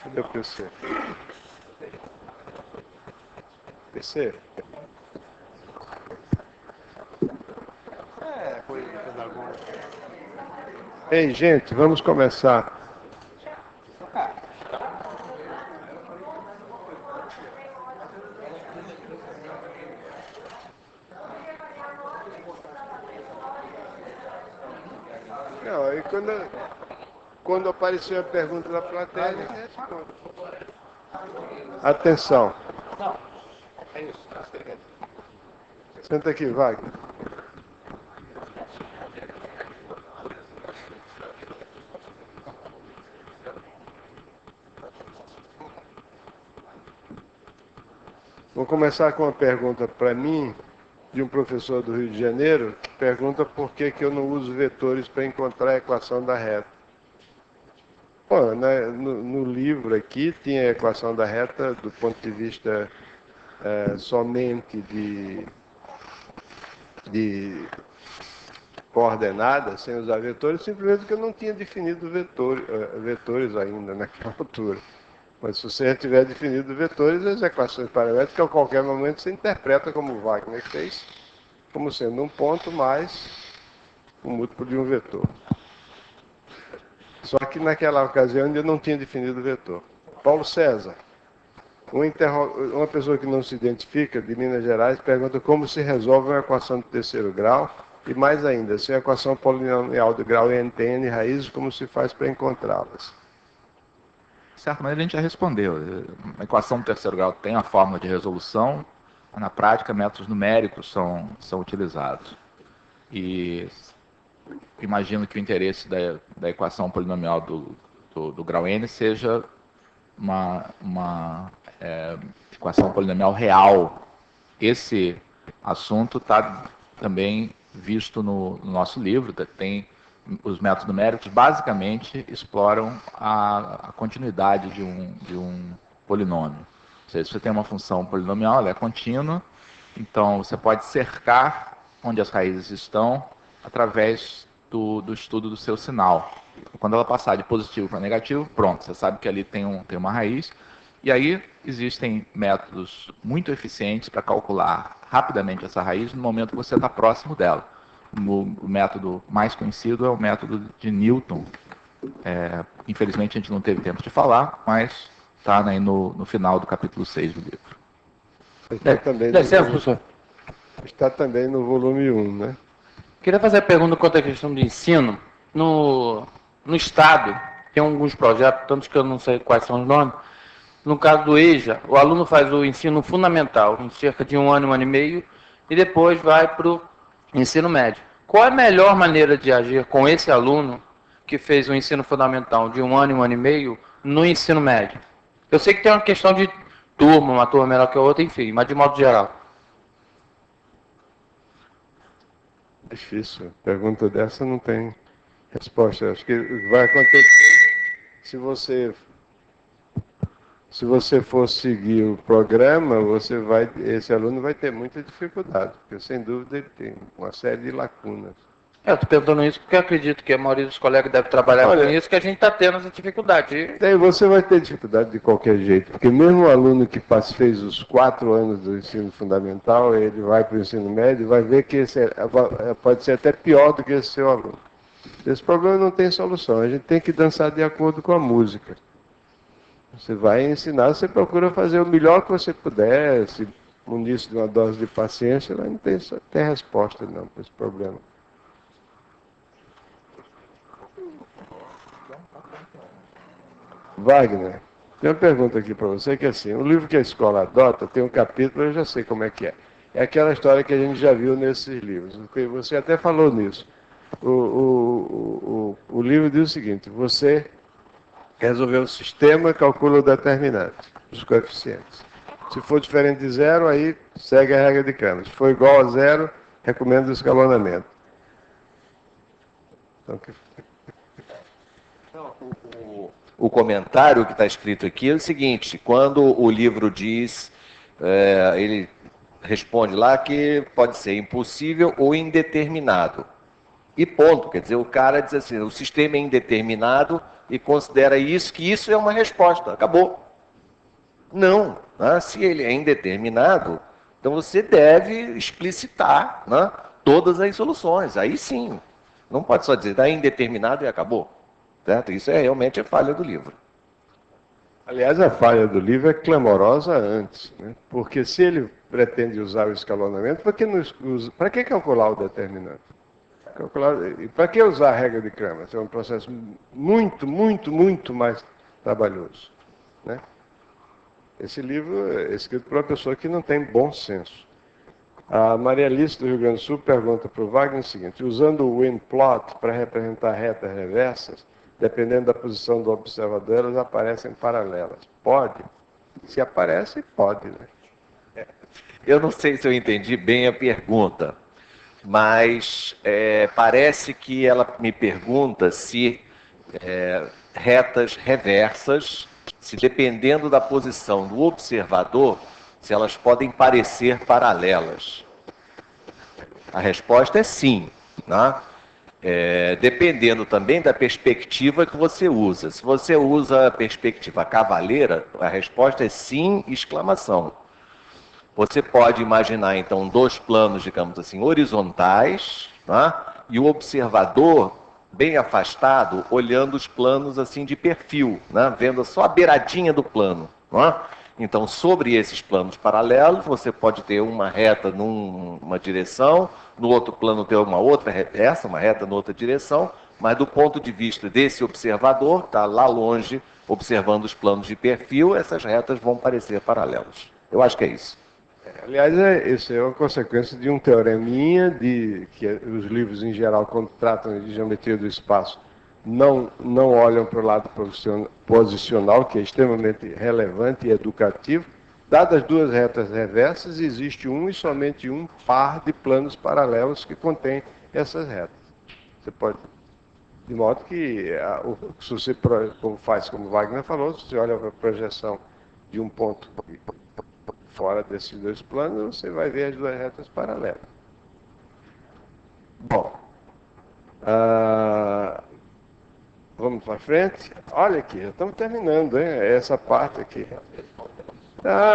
Cadê o PC? PC? Ei, gente, vamos começar. Não, aí quando apareceu a pergunta da plateia, ele responde. Atenção. Senta aqui, Wagner. Vou começar com uma pergunta para mim, de um professor do Rio de Janeiro, que pergunta por que eu não uso vetores para encontrar a equação da reta. Bom, no livro aqui tinha a equação da reta do ponto de vista somente de coordenadas, sem usar vetores, simplesmente porque eu não tinha definido vetores ainda naquela altura. Mas se você tiver definido vetores, as equações paramétricas, a qualquer momento você interpreta como o Wagner fez, como sendo um ponto mais um múltiplo de um vetor. Só que naquela ocasião eu não tinha definido o vetor. Paulo César, uma pessoa que não se identifica, de Minas Gerais, pergunta como se resolve uma equação de terceiro grau, e mais ainda, se a equação polinomial de grau n tem n raízes, como se faz para encontrá-las? De certa maneira a gente já respondeu. A equação do terceiro grau tem a fórmula de resolução, mas na prática métodos numéricos são utilizados. E imagino que o interesse da equação polinomial do grau n seja uma equação polinomial real. Esse assunto está também visto no nosso livro. Tem os métodos numéricos basicamente exploram a continuidade de um polinômio. Ou seja, se você tem uma função polinomial, ela é contínua, então você pode cercar onde as raízes estão através do estudo do seu sinal. Quando ela passar de positivo para negativo, pronto, você sabe que ali tem uma raiz. E aí existem métodos muito eficientes para calcular rapidamente essa raiz no momento que você está próximo dela. O método mais conhecido é o método de Newton. Infelizmente a gente não teve tempo de falar, mas está aí no final do capítulo 6 do livro. Está também no volume 1, né? Queria fazer a pergunta quanto à questão do ensino. No Estado, tem alguns projetos, tantos que eu não sei quais são os nomes. No caso do EJA, o aluno faz o ensino fundamental, em cerca de 1 ano e meio, e depois vai para o ensino médio. Qual é a melhor maneira de agir com esse aluno que fez o ensino fundamental de 1 ano e meio no ensino médio? Eu sei que tem uma questão de turma, uma turma melhor que a outra, enfim, mas de modo geral. Difícil. Pergunta dessa não tem resposta. Acho que vai acontecer se você for seguir o programa, esse aluno vai ter muita dificuldade, porque sem dúvida ele tem uma série de lacunas. Eu estou perguntando isso porque eu acredito que a maioria dos colegas deve trabalhar com isso, que a gente está tendo essa dificuldade. Você vai ter dificuldade de qualquer jeito, porque mesmo o aluno que fez os 4 anos do ensino fundamental, ele vai para o ensino médio e vai ver que pode ser até pior do que esse seu aluno. Esse problema não tem solução, a gente tem que dançar de acordo com a música. Você vai ensinar, você procura fazer o melhor que você puder, se munir de uma dose de paciência, mas não tem resposta não para esse problema. Wagner, tem uma pergunta aqui para você, que é assim, o livro que a escola adota tem um capítulo, eu já sei como é que é. É aquela história que a gente já viu nesses livros. Você até falou nisso. O livro diz o seguinte, você resolveu o sistema, calcula o determinante, os coeficientes. Se for diferente de zero, aí segue a regra de Cramer. Se for igual a zero, recomendo o escalonamento. Então, o comentário que está escrito aqui é o seguinte, quando o livro diz, ele responde lá que pode ser impossível ou indeterminado. E ponto, quer dizer, o cara diz assim, o sistema é indeterminado e considera isso, que isso é uma resposta. Acabou. Não. Né? Se ele é indeterminado, então você deve explicitar, né, todas as soluções. Aí sim. Não pode só dizer, está indeterminado e acabou. Certo? Isso é realmente a falha do livro. Aliás, a falha do livro é clamorosa antes, né? Porque se ele pretende usar o escalonamento, para que calcular o determinante? Para que usar a regra de Cramer? É um processo muito, muito, muito mais trabalhoso, né? Esse livro é escrito por uma pessoa que não tem bom senso. A Maria Alice, do Rio Grande do Sul, pergunta para o Wagner o seguinte: usando o wind plot para representar retas reversas, dependendo da posição do observador, elas aparecem paralelas. Pode? Se aparece, pode, né? Eu não sei se eu entendi bem a pergunta, mas parece que ela me pergunta se retas reversas, se dependendo da posição do observador, se elas podem parecer paralelas. A resposta é sim, né? Dependendo também da perspectiva que você usa. Se você usa a perspectiva cavaleira, a resposta é sim, exclamação. Você pode imaginar, então, dois planos, digamos assim, horizontais, né? E o observador bem afastado, olhando os planos assim de perfil, né? Vendo só a beiradinha do plano. Né? Então, sobre esses planos paralelos, você pode ter uma reta numa direção, no outro plano ter uma outra reversa, uma reta em outra direção, mas do ponto de vista desse observador, está lá longe, observando os planos de perfil, essas retas vão parecer paralelas. Eu acho que é isso. Aliás, isso é uma consequência de um teoreminha que os livros, em geral, quando tratam de geometria do espaço, não olham para o lado posicional, que é extremamente relevante e educativo. Dadas duas retas reversas, existe um e somente um par de planos paralelos que contém essas retas. Você pode... De modo que, se você faz como Wagner falou, se você olha para a projeção de um ponto fora desses dois planos, você vai ver as duas retas paralelas. Bom, vamos para frente. Olha aqui, já estamos terminando, hein? Essa parte aqui.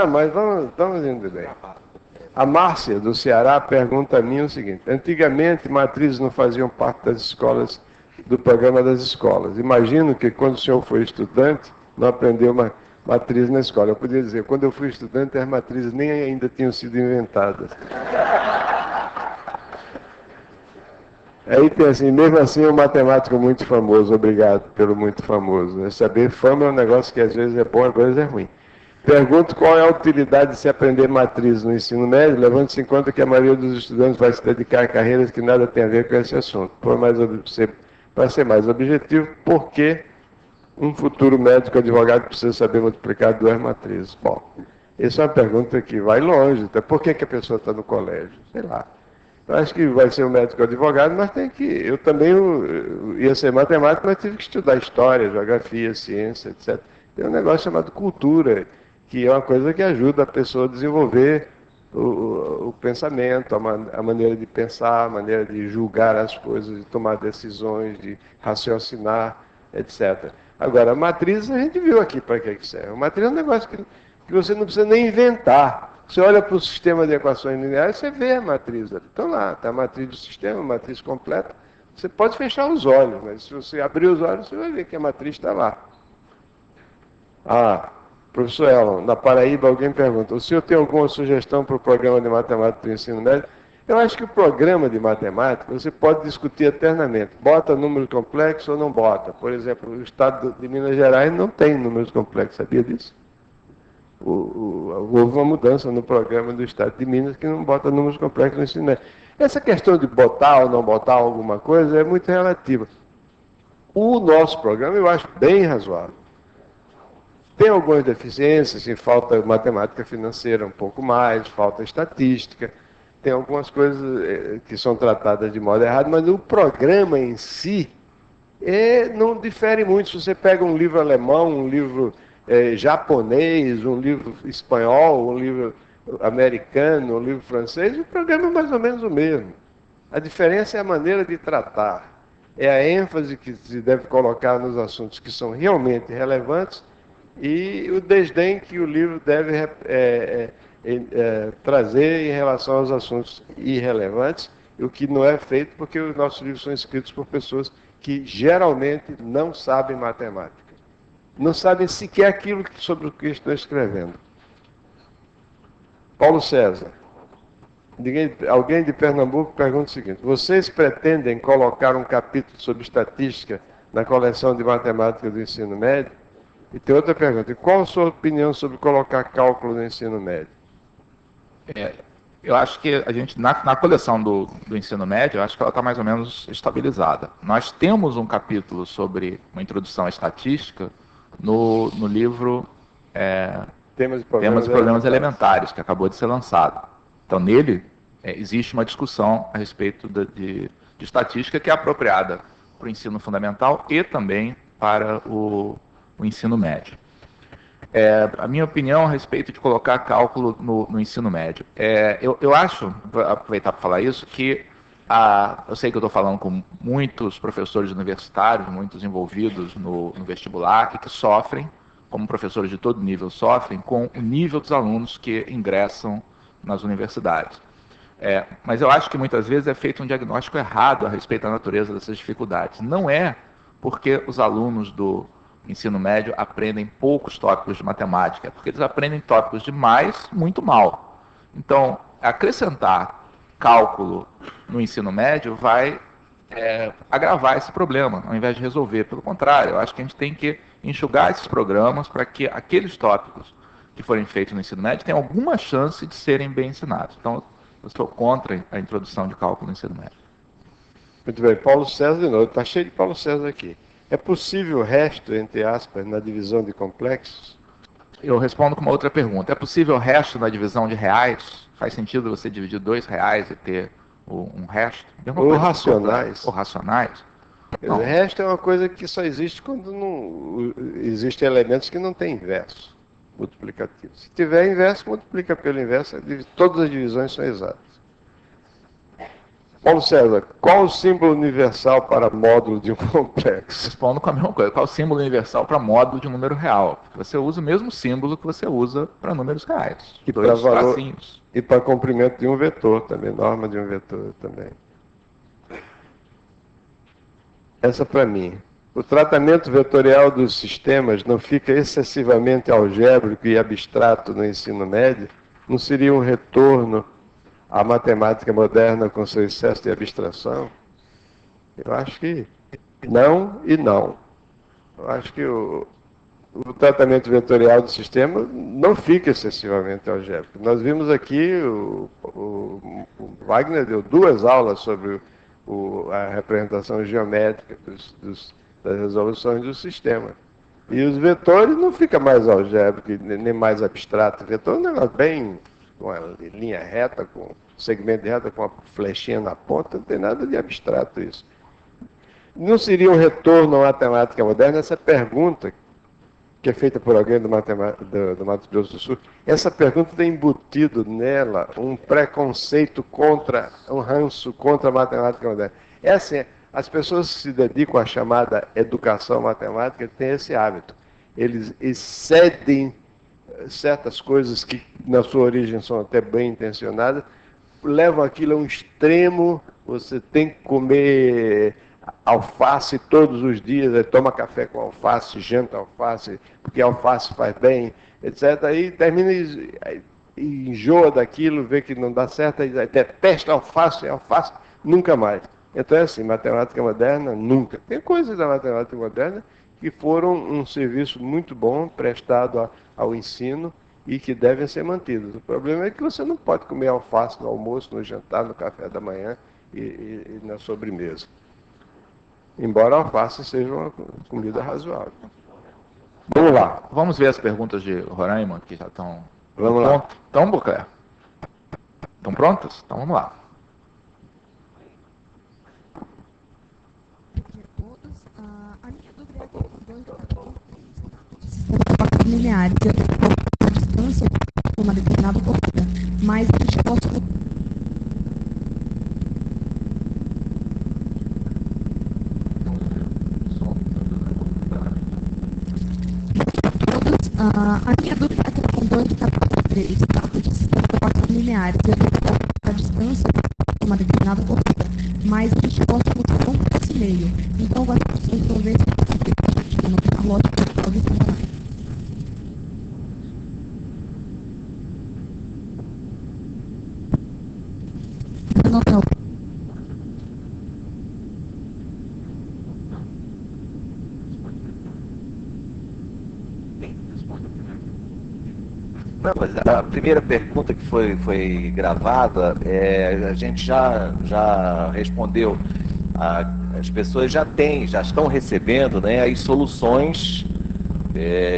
Mas vamos indo bem. A Márcia, do Ceará, pergunta a mim o seguinte: antigamente, matrizes não faziam parte das escolas, do programa das escolas. Imagino que quando o senhor foi estudante, não aprendeu matriz na escola. Eu podia dizer, quando eu fui estudante, as matrizes nem ainda tinham sido inventadas. Aí tem assim, mesmo assim, um matemático muito famoso, obrigado pelo muito famoso. Saber fama é um negócio que às vezes é bom, às vezes é ruim. Pergunto qual é a utilidade de se aprender matriz no ensino médio, levando-se em conta que a maioria dos estudantes vai se dedicar a carreiras que nada tem a ver com esse assunto. Para ser mais objetivo, por que um futuro médico advogado precisa saber multiplicar duas matrizes? Bom, essa é uma pergunta que vai longe. Então, por que a pessoa está no colégio? Sei lá. Eu acho que vai ser um médico advogado, mas tem que... Eu também ia ser matemático, mas tive que estudar história, geografia, ciência, etc. Tem um negócio chamado cultura, que é uma coisa que ajuda a pessoa a desenvolver o pensamento, a maneira de pensar, a maneira de julgar as coisas, de tomar decisões, de raciocinar, etc. Agora, a matriz a gente viu aqui para que serve. A matriz é um negócio que você não precisa nem inventar. Você olha para o sistema de equações lineares, você vê a matriz. Então lá, está a matriz do sistema, a matriz completa. Você pode fechar os olhos, mas se você abrir os olhos, você vai ver que a matriz está lá. Professor Elon, na Paraíba alguém pergunta, o senhor tem alguma sugestão para o programa de matemática do ensino médio? Eu acho que o programa de matemática você pode discutir eternamente. Bota números complexos ou não bota. Por exemplo, o estado de Minas Gerais não tem números complexos, sabia disso? Houve uma mudança no programa do estado de Minas que não bota números complexos no ensino médio. Essa questão de botar ou não botar alguma coisa é muito relativa. O nosso programa eu acho bem razoável. Tem algumas deficiências, assim, falta matemática financeira um pouco mais, falta estatística, tem algumas coisas que são tratadas de modo errado, mas o programa em si não difere muito. Se você pega um livro alemão, um livro japonês, um livro espanhol, um livro americano, um livro francês, o programa é mais ou menos o mesmo. A diferença é a maneira de tratar. é a ênfase que se deve colocar nos assuntos que são realmente relevantes e o desdém que o livro deve trazer em relação aos assuntos irrelevantes, o que não é feito porque os nossos livros são escritos por pessoas que geralmente não sabem matemática. Não sabem sequer aquilo sobre o que estão escrevendo. Paulo César. Alguém de Pernambuco pergunta o seguinte: vocês pretendem colocar um capítulo sobre estatística na coleção de matemática do ensino médio? E tem outra pergunta: e qual a sua opinião sobre colocar cálculo no ensino médio? Eu acho que a gente, na coleção do ensino médio, eu acho que ela está mais ou menos estabilizada. Nós temos um capítulo sobre uma introdução à estatística no livro Temas e Problemas Elementares, que acabou de ser lançado. Então, nele, existe uma discussão a respeito de estatística que é apropriada para o ensino fundamental e também para o ensino médio. A minha opinião a respeito de colocar cálculo no ensino médio. Eu acho, vou aproveitar para falar isso, que eu sei que eu estou falando com muitos professores universitários, muitos envolvidos no vestibular, que sofrem, como professores de todo nível sofrem, com o nível dos alunos que ingressam nas universidades. Mas eu acho que muitas vezes é feito um diagnóstico errado a respeito da natureza dessas dificuldades. Não é porque os alunos do ensino médio aprendem poucos tópicos de matemática, é porque eles aprendem tópicos demais muito mal. Então, acrescentar cálculo no ensino médio vai agravar esse problema, ao invés de resolver. Pelo contrário, eu acho que a gente tem que enxugar esses programas para que aqueles tópicos que forem feitos no ensino médio tenham alguma chance de serem bem ensinados. Então, eu sou contra a introdução de cálculo no ensino médio. Muito bem, Paulo César de novo, está cheio de Paulo César aqui. É possível o resto, entre aspas, na divisão de complexos? Eu respondo com uma outra pergunta. É possível o resto na divisão de reais? Faz sentido você dividir R$2 e ter um resto? Ou racionais. Ou racionais? O resto é uma coisa que só existe quando não existem elementos que não têm inverso multiplicativo. Se tiver inverso, multiplica pelo inverso, todas as divisões são exatas. Paulo César, qual o símbolo universal para módulo de um complexo? Respondo com a mesma coisa. Qual o símbolo universal para módulo de um número real? Você usa o mesmo símbolo que você usa para números reais. E para valor, e para comprimento de um vetor também, norma de um vetor também. Essa para mim. O tratamento vetorial dos sistemas não fica excessivamente algébrico e abstrato no ensino médio? Não seria um retorno à matemática moderna com seu excesso de abstração? Eu acho que não e não. Eu acho que o tratamento vetorial do sistema não fica excessivamente algébrico. Nós vimos aqui, o Wagner deu 2 aulas sobre a representação geométrica das resoluções do sistema. E os vetores não fica mais algébrico, nem mais abstrato. O vetor é um negócio bem, com uma linha reta, com segmento de reta, com uma flechinha na ponta, não tem nada de abstrato isso. Não seria um retorno à matemática moderna? Essa pergunta, que é feita por alguém do Mato Grosso do Sul, essa pergunta tem embutido nela um preconceito um ranço contra a matemática moderna. É assim, as pessoas que se dedicam à chamada educação matemática têm esse hábito. Eles excedem certas coisas que na sua origem são até bem intencionadas, levam aquilo a um extremo. Você tem que comer alface todos os dias, toma café com alface, janta alface, porque alface faz bem, etc. Aí termina e enjoa daquilo, vê que não dá certo, e detesta alface, nunca mais. Então é assim, matemática moderna, nunca. Tem coisas da matemática moderna que foram um serviço muito bom prestado ao ensino e que devem ser mantidos. O problema é que você não pode comer alface no almoço, no jantar, no café da manhã e na sobremesa. Embora a alface seja uma comida razoável. Vamos lá. Vamos ver as perguntas de Roraima, que já estão Vamos lá. Estão, Bucler? Estão prontas? Então vamos lá. A minha dúvida é a questão do capítulo 3, sistemas lineares, eu tenho a distância de uma determinada altura, mas a gente posso... A minha dúvida é que com 2 de 3, cálculo de sistemas equações lineares, eu tenho que calcular a distância de uma determinada corrida, mas a gente pode solução por esse meio. Então, as opções por vezes a lógica pode funcionar. Não. Não, mas a primeira pergunta que foi gravada, a gente já respondeu. As pessoas já estão recebendo, né, as soluções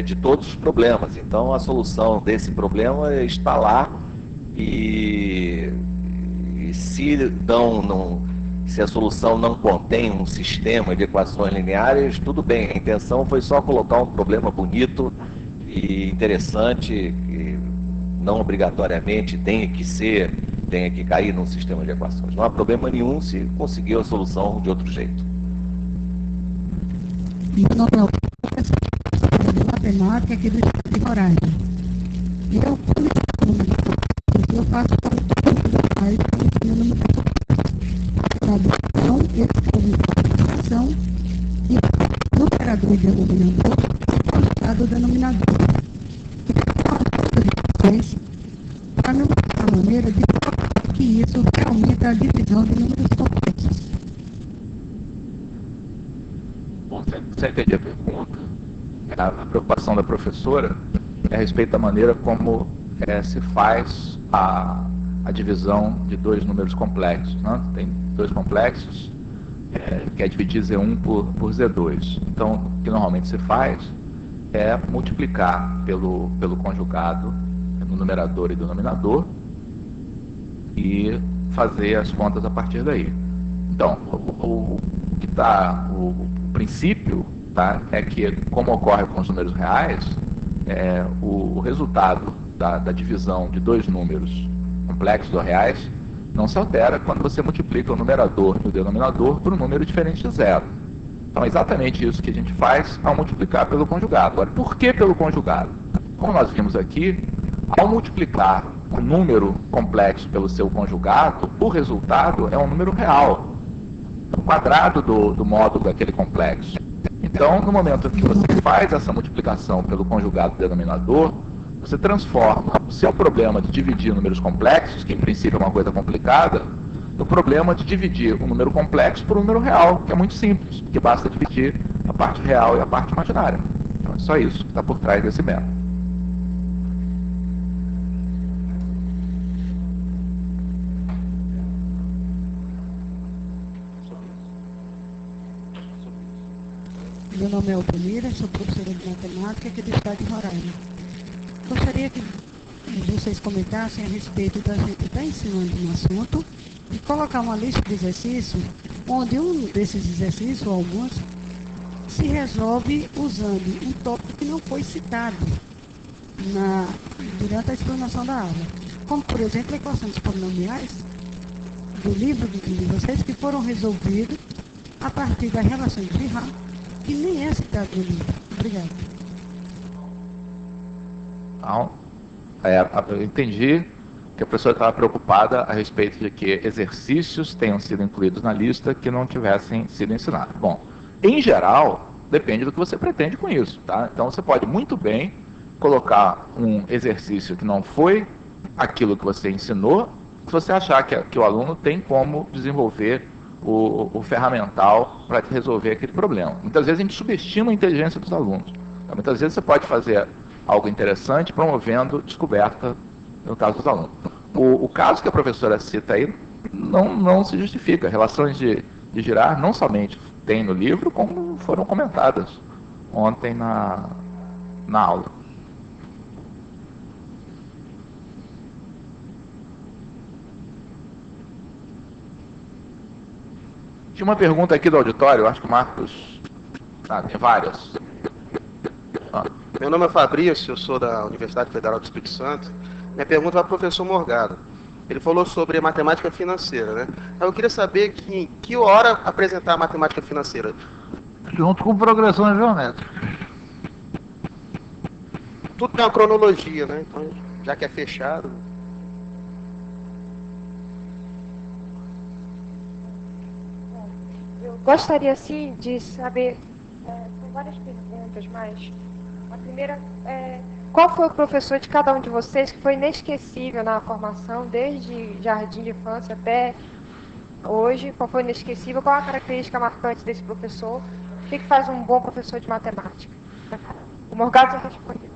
de todos os problemas. Então, a solução desse problema está lá e se a solução não contém um sistema de equações lineares, tudo bem. A intenção foi só colocar um problema bonito e interessante, que não obrigatoriamente tenha que cair num sistema de equações. Não há problema nenhum se conseguir a solução de outro jeito. Não, de matemática aqui do Estado de Roraima. E eu faço para tradução e no operador e denominador do denominador. Para não ter a maneira de que isso aumenta a divisão de números complexos. Bom, você entendeu a pergunta? A preocupação da professora é a respeito da maneira como se faz a divisão de 2 números complexos. Né? Tem 2 complexos, que é dividir Z1 por Z2. Então, o que normalmente se faz é multiplicar pelo conjugado no numerador e denominador e fazer as contas a partir daí. Então, o princípio, tá, é que, como ocorre com os números reais, o resultado da divisão de 2 números complexos ou reais não se altera quando você multiplica o numerador e o denominador por um número diferente de zero. Então é exatamente isso que a gente faz ao multiplicar pelo conjugado. Agora, por que pelo conjugado? Como nós vimos aqui, ao multiplicar o número complexo pelo seu conjugado, o resultado é um número real, o quadrado do módulo daquele complexo. Então, no momento em que você faz essa multiplicação pelo conjugado denominador, você transforma o seu problema de dividir números complexos, que em princípio é uma coisa complicada, no problema de dividir um número complexo por um número real, que é muito simples, porque basta dividir a parte real e a parte imaginária. Então é só isso que está por trás desse método. Meu nome é Altamira, sou professora de matemática aqui do Estado de Roraima. Gostaria que vocês comentassem a respeito da gente estar ensinando um assunto e colocar uma lista de exercícios, onde um desses exercícios, ou alguns, se resolve usando um tópico que não foi citado durante a explanação da aula. Como, por exemplo, equações polinomiais do livro de vocês, que foram resolvidos a partir das relações de Girard, que nem é citado no livro. Obrigada. Então, eu entendi que a pessoa estava preocupada a respeito de que exercícios tenham sido incluídos na lista que não tivessem sido ensinados. Bom, em geral, depende do que você pretende com isso, tá? Então, você pode muito bem colocar um exercício que não foi aquilo que você ensinou, se você achar que o aluno tem como desenvolver o ferramental para resolver aquele problema. Muitas vezes a gente subestima a inteligência dos alunos. Então, muitas vezes você pode fazer algo interessante promovendo descoberta no caso dos alunos. O caso que a professora cita aí não se justifica. Relações de Girard não somente tem no livro, como foram comentadas ontem na aula. Tinha uma pergunta aqui do auditório, acho que o Marcos... tem várias. Meu nome é Fabrício, eu sou da Universidade Federal do Espírito Santo. Minha pergunta é para o professor Morgado. Ele falou sobre matemática financeira, né? Eu queria saber em que hora apresentar a matemática financeira. Junto com progressões geométricas. tudo tem uma cronologia, né? Então, já que é fechado. Eu gostaria, sim, de saber, são várias perguntas, mas a primeira é, qual foi o professor de cada um de vocês que foi inesquecível na formação, desde jardim de infância até hoje? Qual foi inesquecível? Qual a característica marcante desse professor? O que faz um bom professor de matemática? O Morgado já respondeu.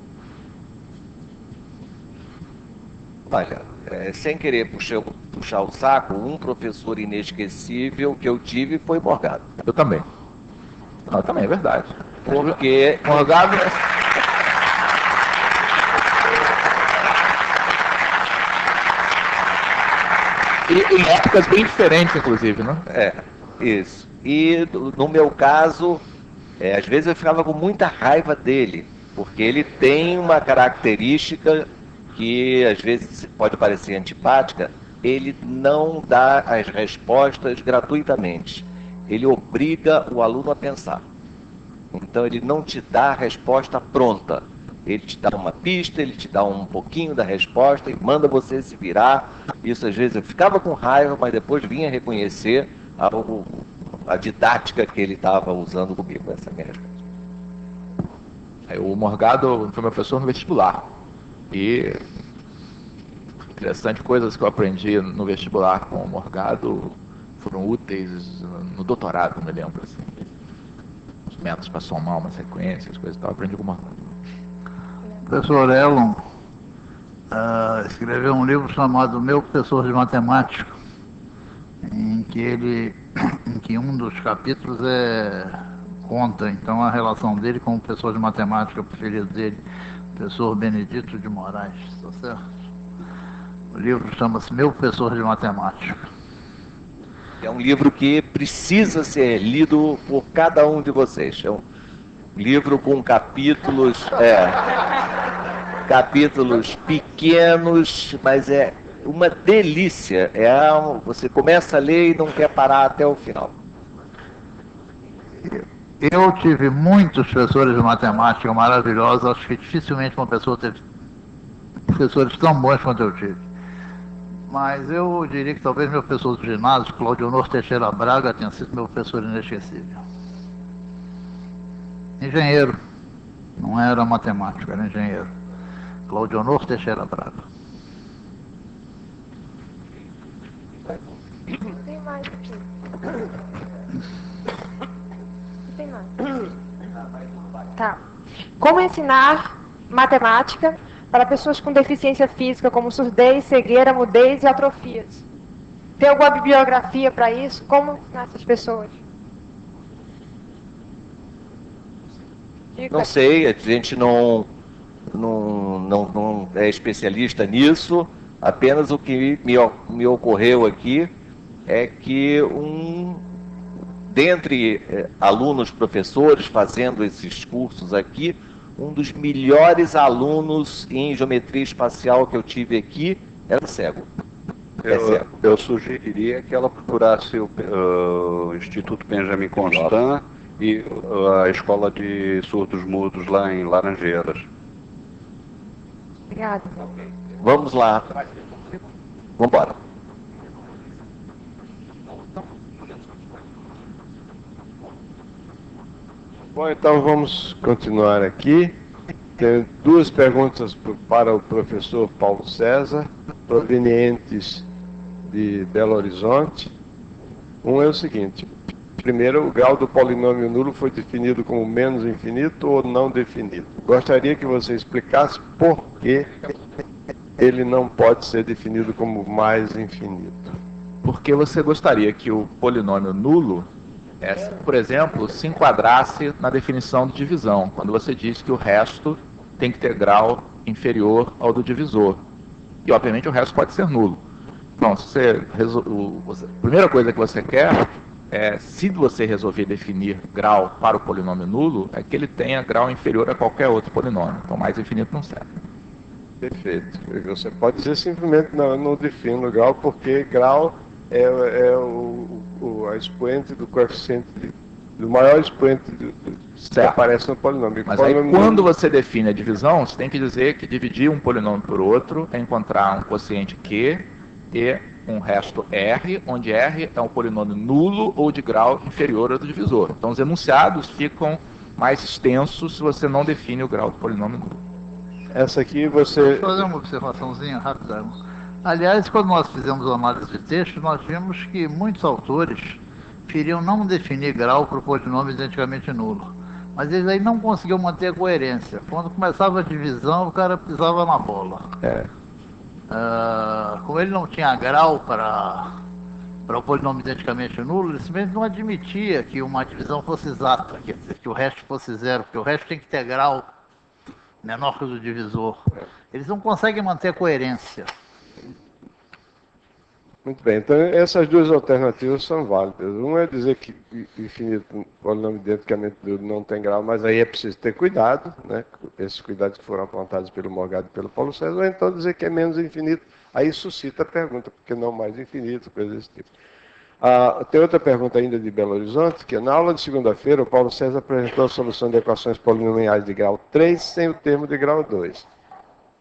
Olha, sem querer puxar o saco, um professor inesquecível que eu tive foi Morgado. Eu também. Não, também é verdade. Porque Morgado. E em épocas bem diferentes, inclusive, né? Isso. E no meu caso, às vezes eu ficava com muita raiva dele, porque ele tem uma característica que às vezes pode parecer antipática. Ele não dá as respostas gratuitamente. Ele obriga o aluno a pensar. Então ele não te dá a resposta pronta. Ele te dá uma pista, ele te dá um pouquinho da resposta e manda você se virar. Isso às vezes eu ficava com raiva, mas depois vinha reconhecer a didática que ele estava usando comigo, essa minha resposta. O Morgado foi meu professor no vestibular. E interessante, coisas que eu aprendi no vestibular com o Morgado foram úteis no doutorado, me lembro. Assim. Os métodos para somar uma sequência, as coisas que eu aprendi com o Morgado. O professor Elon escreveu um livro chamado Meu Professor de Matemática, em que um dos capítulos conta então a relação dele com o professor de matemática preferido dele, o professor Benedito de Moraes, está certo? O livro chama-se Meu Professor de Matemática. É um livro que precisa ser lido por cada um de vocês. É um livro com capítulos pequenos, mas é uma delícia. Você começa a ler e não quer parar até o final. Eu tive muitos professores de matemática maravilhosos. Acho que dificilmente uma pessoa teve professores tão bons quanto eu tive. Mas eu diria que talvez meu professor do ginásio, Claudionor Teixeira Braga, tenha sido meu professor inesquecível. Engenheiro. Não era matemático, era engenheiro. Claudionor Teixeira Braga. Tem mais aqui. Tem mais. Tá. Como ensinar matemática para pessoas com deficiência física, como surdez, cegueira, mudez e atrofias? Tem alguma bibliografia para isso? Como ensinar essas pessoas? Não sei, a gente não é especialista nisso. Apenas o que me ocorreu aqui é que dentre alunos, professores fazendo esses cursos aqui, um dos melhores alunos em geometria espacial que eu tive aqui era cego. Eu sugeriria que ela procurasse o Instituto Benjamin Constant e a Escola de Surdos Mudos lá em Laranjeiras. Obrigada. Vamos lá. Vamos embora. Bom, então vamos continuar aqui. Tenho duas perguntas para o professor Paulo César, provenientes de Belo Horizonte. Um é o seguinte: primeiro, o grau do polinômio nulo foi definido como menos infinito ou não definido? Gostaria que você explicasse por que ele não pode ser definido como mais infinito. Porque você gostaria que o polinômio nulo, por exemplo, se enquadrasse na definição de divisão, quando você diz que o resto tem que ter grau inferior ao do divisor. E, obviamente, o resto pode ser nulo. Então, a primeira coisa que você quer se você resolver definir grau para o polinômio nulo, é que ele tenha grau inferior a qualquer outro polinômio. Então, mais infinito não serve. Perfeito. Você pode dizer simplesmente não defino grau, porque grau é a expoente do coeficiente do maior expoente que aparece no polinômio. Mas aí, quando você define a divisão, você tem que dizer que dividir um polinômio por outro é encontrar um quociente Q e um resto R, onde R é um polinômio nulo ou de grau inferior ao do divisor. Então, os enunciados ficam mais extensos se você não define o grau do polinômio nulo. Essa aqui você... Deixa eu fazer uma observaçãozinha rápida. Aliás, quando nós fizemos a análise de texto, nós vimos que muitos autores preferiam não definir grau para o polinômio identicamente nulo. Mas eles aí não conseguiam manter a coerência. Quando começava a divisão, o cara pisava na bola. Como ele não tinha grau para o polinômio identicamente nulo, ele simplesmente não admitia que uma divisão fosse exata, quer dizer, que o resto fosse zero, porque o resto tem que ter grau menor que o do divisor. Eles não conseguem manter a coerência. Muito bem, então essas duas alternativas são válidas. Uma é dizer que infinito polinômio identicamente nulo não tem grau, mas aí é preciso ter cuidado, né? Esses cuidados que foram apontados pelo Morgado e pelo Paulo César, ou então dizer que é menos infinito, aí suscita a pergunta, porque não mais infinito, coisa desse tipo. Tem outra pergunta ainda de Belo Horizonte, que na aula de segunda-feira o Paulo César apresentou a solução de equações polinomiais de grau 3 sem o termo de grau 2.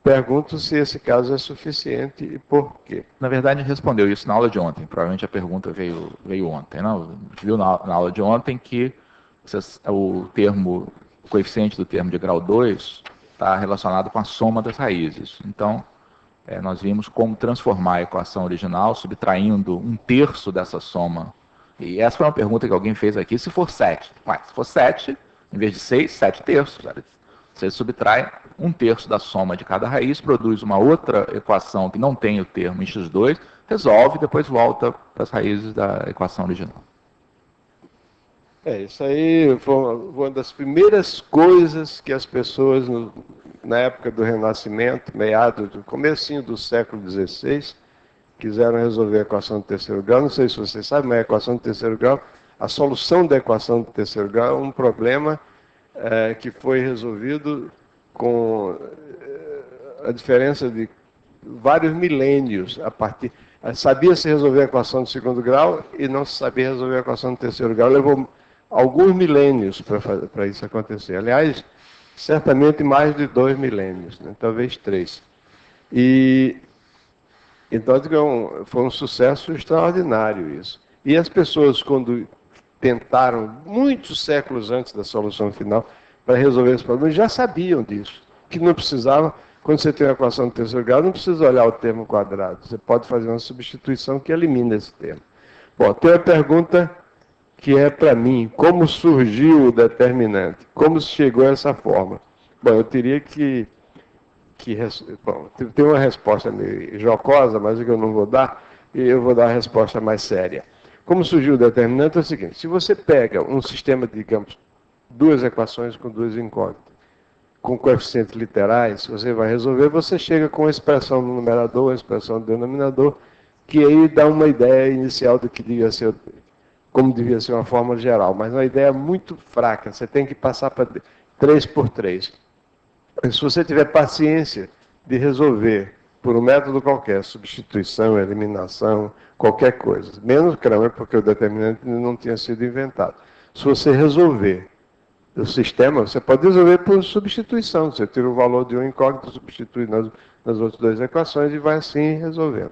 Pergunto se esse caso é suficiente e por quê. Na verdade, a gente respondeu isso na aula de ontem. Provavelmente a pergunta veio ontem. Não? A gente viu na aula de ontem que o coeficiente do termo de grau 2 está relacionado com a soma das raízes. Então, nós vimos como transformar a equação original, subtraindo 1/3 dessa soma. E essa foi uma pergunta que alguém fez aqui, se for 7. Se for 7, em vez de 6, 7/3. Você subtrai 1/3 da soma de cada raiz, produz uma outra equação que não tem o termo em x2, resolve e depois volta para as raízes da equação original. Isso aí foi uma das primeiras coisas que as pessoas, na época do Renascimento, do comecinho do século XVI, quiseram resolver a equação de terceiro grau. Não sei se vocês sabem, mas a equação de terceiro grau, a solução da equação de terceiro grau é um problema que foi resolvido com a diferença de vários milênios. Sabia-se resolver a equação de segundo grau e não se sabia resolver a equação de terceiro grau. Levou alguns milênios para isso acontecer. Aliás, certamente mais de 2 milênios, né? Talvez 3. Então, foi um sucesso extraordinário isso. E as pessoas, quando tentaram, muitos séculos antes da solução final, para resolver esse problema, já sabiam disso, que não precisava, quando você tem uma equação de terceiro grau, não precisa olhar o termo quadrado, você pode fazer uma substituição que elimina esse termo. Bom, tem uma pergunta que é para mim, como surgiu o determinante? Como se chegou a essa forma? Bom, eu teria tem uma resposta meio jocosa, mas que eu não vou dar, e eu vou dar a resposta mais séria. Como surgiu o determinante é o seguinte: se você pega um sistema de, digamos, duas equações com duas incógnitas, com coeficientes literais, você vai resolver, você chega com a expressão no numerador, a expressão no denominador, que aí dá uma ideia inicial do que devia ser, como devia ser uma fórmula geral, mas uma ideia muito fraca, você tem que passar para 3 por 3. Se você tiver paciência de resolver por um método qualquer, substituição, eliminação, qualquer coisa, menos Cramer, porque o determinante não tinha sido inventado. Se você resolver o sistema, você pode resolver por substituição, você tira o valor de um incógnito, substitui nas outras duas equações e vai assim resolvendo.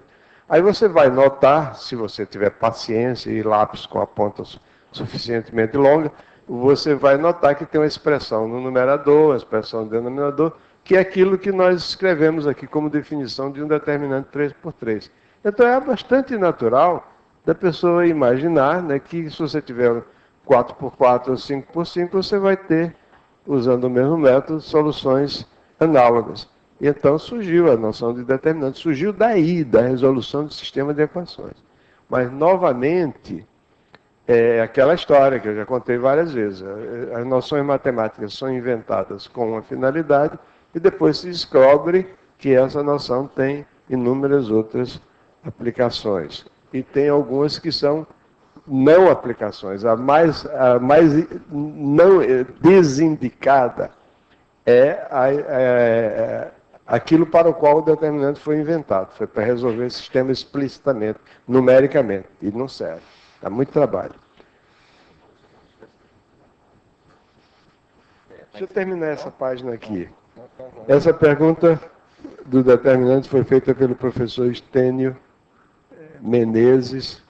Aí você vai notar, se você tiver paciência e lápis com a ponta suficientemente longa, você vai notar que tem uma expressão no numerador, uma expressão no denominador, que é aquilo que nós escrevemos aqui como definição de um determinante 3 por 3. Então é bastante natural da pessoa imaginar, né, que se você tiver 4 por 4 ou 5 por 5, você vai ter, usando o mesmo método, soluções análogas. E então surgiu a noção de determinante, surgiu daí, da resolução do sistema de equações. Mas, novamente, é aquela história que eu já contei várias vezes. As noções matemáticas são inventadas com uma finalidade e depois se descobre que essa noção tem inúmeras outras aplicações. E tem algumas que são não aplicações. A mais não desindicada é aquilo para o qual o determinante foi inventado. Foi para resolver o sistema explicitamente, numericamente, e não serve. Dá muito trabalho. Deixa eu terminar essa página aqui. Essa pergunta do determinante foi feita pelo professor Estênio Menezes,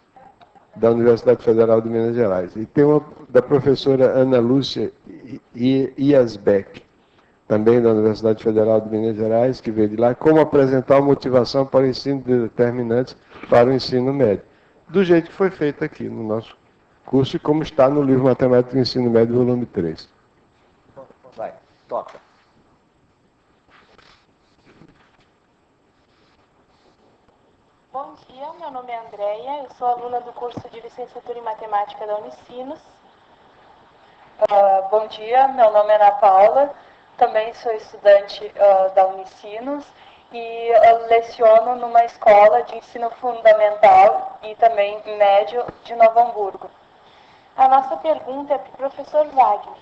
da Universidade Federal de Minas Gerais. E tem uma da professora Ana Lúcia Iasbeck, também da Universidade Federal de Minas Gerais, que veio de lá, como apresentar a motivação para o ensino de determinantes para o ensino médio. Do jeito que foi feito aqui no nosso curso e como está no livro Matemática do Ensino Médio, volume 3. Vai, toca. Bom dia, meu nome é Andréia, eu sou aluna do curso de Licenciatura em Matemática da Unicinos. Bom dia, meu nome é Ana Paula, também sou estudante da Unicinos e leciono numa escola de ensino fundamental e também médio de Novo Hamburgo. A nossa pergunta é para o professor Wagner.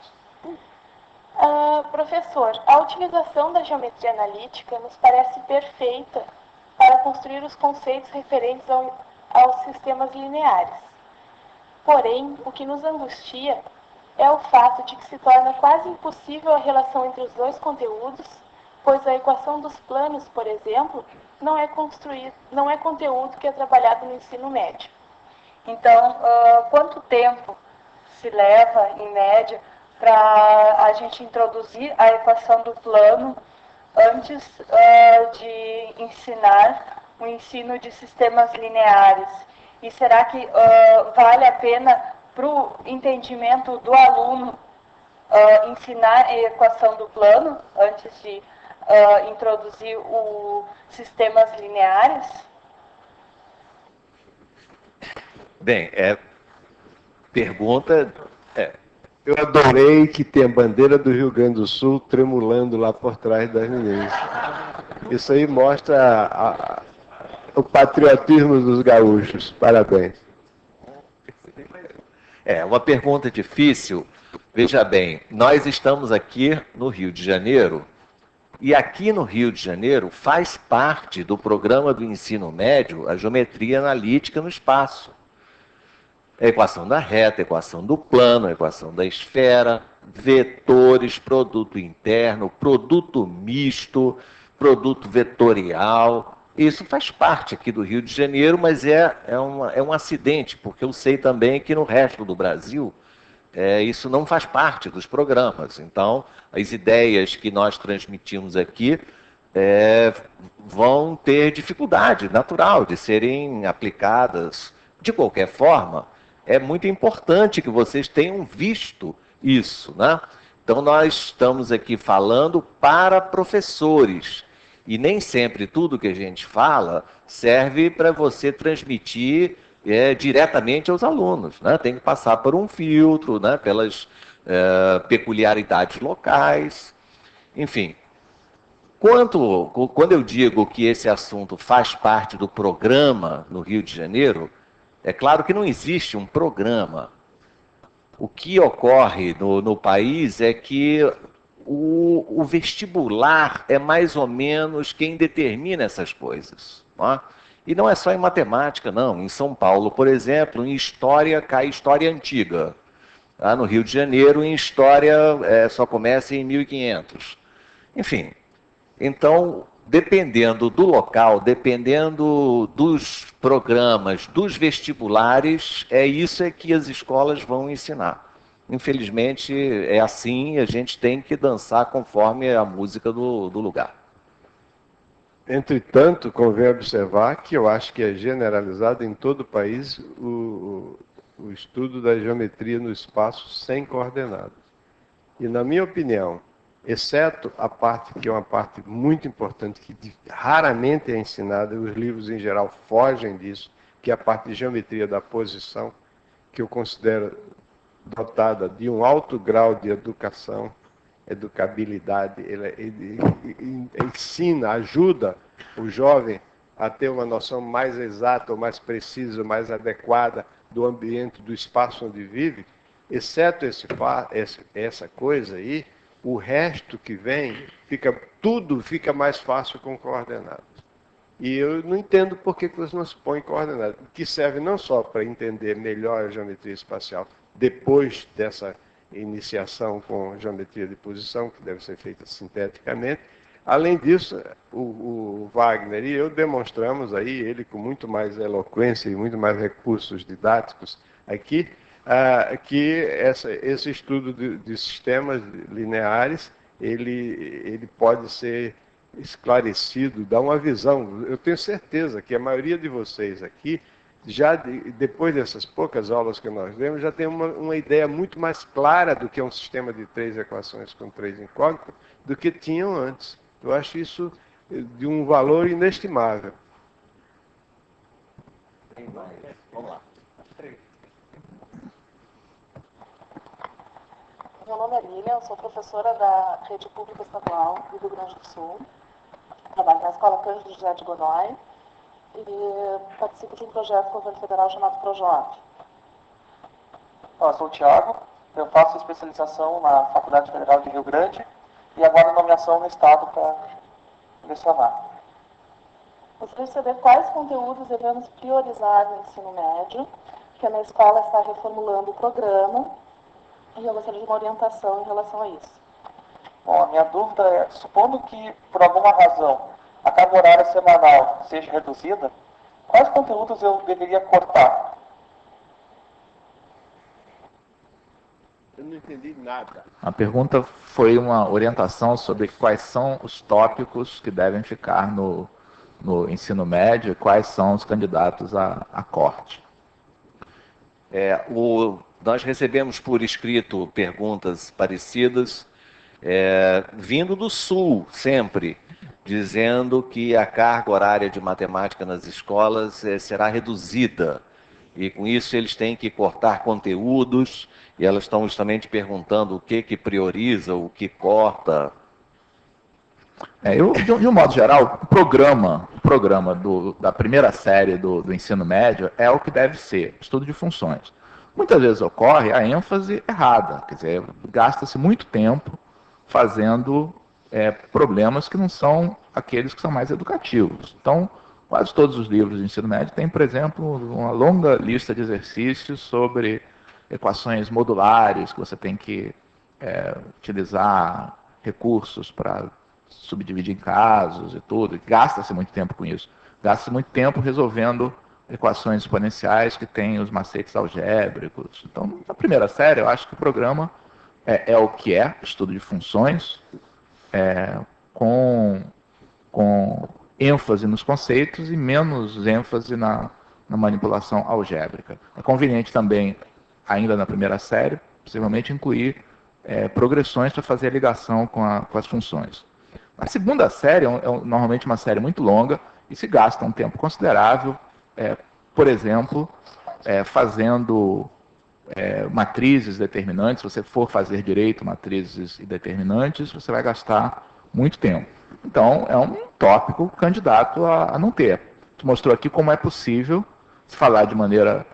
Professor, a utilização da geometria analítica nos parece perfeita para construir os conceitos referentes aos sistemas lineares. Porém, o que nos angustia é o fato de que se torna quase impossível a relação entre os dois conteúdos, pois a equação dos planos, por exemplo, não é conteúdo que é trabalhado no ensino médio. Então, quanto tempo se leva, em média, para a gente introduzir a equação do plano antes de ensinar o ensino de sistemas lineares? E será que vale a pena para o entendimento do aluno ensinar a equação do plano antes de introduzir os sistemas lineares? Bem, pergunta... Eu adorei que tem a bandeira do Rio Grande do Sul tremulando lá por trás das meninas. Isso aí mostra o patriotismo dos gaúchos. Parabéns. Uma pergunta difícil. Veja bem, nós estamos aqui no Rio de Janeiro, e aqui no Rio de Janeiro faz parte do programa do ensino médio a geometria analítica no espaço. A equação da reta, a equação do plano, a equação da esfera, vetores, produto interno, produto misto, produto vetorial. Isso faz parte aqui do Rio de Janeiro, mas é um acidente, porque eu sei também que no resto do Brasil isso não faz parte dos programas. Então, as ideias que nós transmitimos aqui vão ter dificuldade natural de serem aplicadas de qualquer forma. É muito importante que vocês tenham visto isso, né? Então, nós estamos aqui falando para professores. E nem sempre tudo que a gente fala serve para você transmitir diretamente aos alunos, né? Tem que passar por um filtro, né? Pelas peculiaridades locais. Enfim, quando eu digo que esse assunto faz parte do programa no Rio de Janeiro, é claro que não existe um programa. O que ocorre no país é que o vestibular é mais ou menos quem determina essas coisas. Não é? E não é só em matemática, não. Em São Paulo, por exemplo, em história cai história antiga. No Rio de Janeiro, em história só começa em 1500. Enfim, então, dependendo do local, dependendo dos programas, dos vestibulares, isso que as escolas vão ensinar. Infelizmente, é assim, a gente tem que dançar conforme a música do lugar. Entretanto, convém observar que eu acho que é generalizado em todo o país o estudo da geometria no espaço sem coordenadas. E, na minha opinião, exceto a parte que é uma parte muito importante, que raramente é ensinada, e os livros em geral fogem disso, que é a parte de geometria da posição, que eu considero dotada de um alto grau de educabilidade, ele ensina, ajuda o jovem a ter uma noção mais exata, ou mais precisa, mais adequada do ambiente, do espaço onde vive. Exceto essa coisa aí, o resto que vem, tudo fica mais fácil com coordenadas. E eu não entendo por que você não se põe coordenadas, que serve não só para entender melhor a geometria espacial, depois dessa iniciação com geometria de posição, que deve ser feita sinteticamente. Além disso, o Wagner e eu demonstramos aí, ele com muito mais eloquência e muito mais recursos didáticos aqui, que esse estudo de sistemas lineares, ele pode ser esclarecido, dá uma visão. Eu tenho certeza que a maioria de vocês aqui, já depois dessas poucas aulas que nós demos, já tem uma ideia muito mais clara do que é um sistema de 3 equações com 3 incógnitas, do que tinham antes. Eu acho isso de um valor inestimável. Vamos lá. Meu nome é Lilian, sou professora da Rede Pública Estadual do Rio Grande do Sul. Trabalho na Escola Cândido José de Godoy e participo de um projeto do governo federal chamado ProJovem. Eu sou o Thiago, eu faço especialização na Faculdade Federal de Rio Grande e aguardo nomeação no Estado para lecionar. Gostaria de saber quais conteúdos devemos priorizar no ensino médio, porque a minha escola está reformulando o programa e eu gostaria de uma orientação em relação a isso. Bom, a minha dúvida é, supondo que, por alguma razão, a carga horária semanal seja reduzida, quais conteúdos eu deveria cortar? Eu não entendi nada. A pergunta foi uma orientação sobre quais são os tópicos que devem ficar no ensino médio e quais são os candidatos a corte. Nós recebemos por escrito perguntas parecidas, vindo do Sul, sempre, dizendo que a carga horária de matemática nas escolas será reduzida. E com isso eles têm que cortar conteúdos, e elas estão justamente perguntando o que prioriza, o que corta. De um modo geral, o programa da primeira série do ensino médio é o que deve ser, estudo de funções. Muitas vezes ocorre a ênfase errada, quer dizer, gasta-se muito tempo fazendo problemas que não são aqueles que são mais educativos. Então, quase todos os livros de ensino médio têm, por exemplo, uma longa lista de exercícios sobre equações modulares, que você tem que utilizar recursos para subdividir em casos e tudo. Gasta-se muito tempo com isso. Gasta-se muito tempo resolvendo equações exponenciais que têm os macetes algébricos. Então, na primeira série, eu acho que o programa é o que é, estudo de funções, com ênfase nos conceitos e menos ênfase na manipulação algébrica. É conveniente também, ainda na primeira série, possivelmente incluir progressões para fazer a ligação com as funções. A segunda série é normalmente uma série muito longa e se gasta um tempo considerável, por exemplo, fazendo matrizes determinantes. Se você for fazer direito matrizes e determinantes, você vai gastar muito tempo. Então, é um tópico candidato a não ter. A gente mostrou aqui como é possível se falar de maneira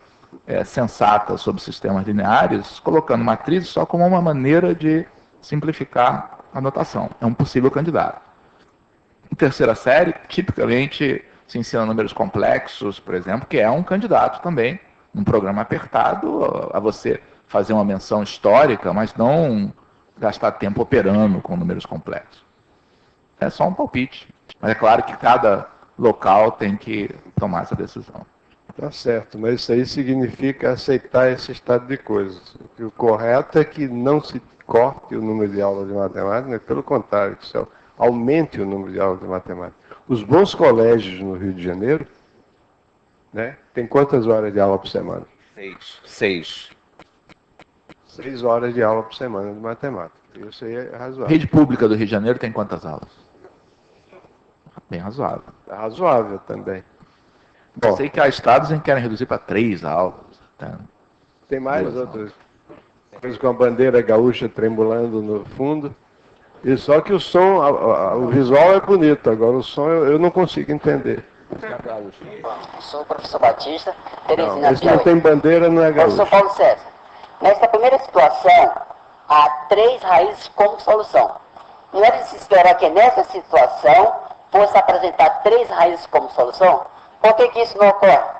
sensata sobre sistemas lineares, colocando matrizes só como uma maneira de simplificar a notação. É um possível candidato. Em terceira série, tipicamente, se ensina números complexos, por exemplo, que é um candidato também, num programa apertado, a você fazer uma menção histórica, mas não gastar tempo operando com números complexos. É só um palpite. Mas é claro que cada local tem que tomar essa decisão. Tá certo, mas isso aí significa aceitar esse estado de coisas. O correto é que não se corte o número de aulas de matemática, mas pelo contrário, que se aumente o número de aulas de matemática. Os bons colégios no Rio de Janeiro, né, tem quantas horas de aula por semana? 6. 6 horas de aula por semana de matemática. Isso aí é razoável. Rede pública do Rio de Janeiro tem quantas aulas? Bem razoável. É razoável também. Bom, sei que há estados em que querem reduzir para 3 aulas. Tá? Tem mais outras coisas com a bandeira gaúcha tremulando no fundo. E só que o som, o visual é bonito, agora o som eu não consigo entender. Sou o professor Batista, Teresina. Esse não tem bandeira, não é gaúcho. Professor Paulo César, nesta primeira situação, há 3 raízes como solução. Não era de se esperar que nessa situação fosse apresentar 3 raízes como solução? Por que isso não ocorre?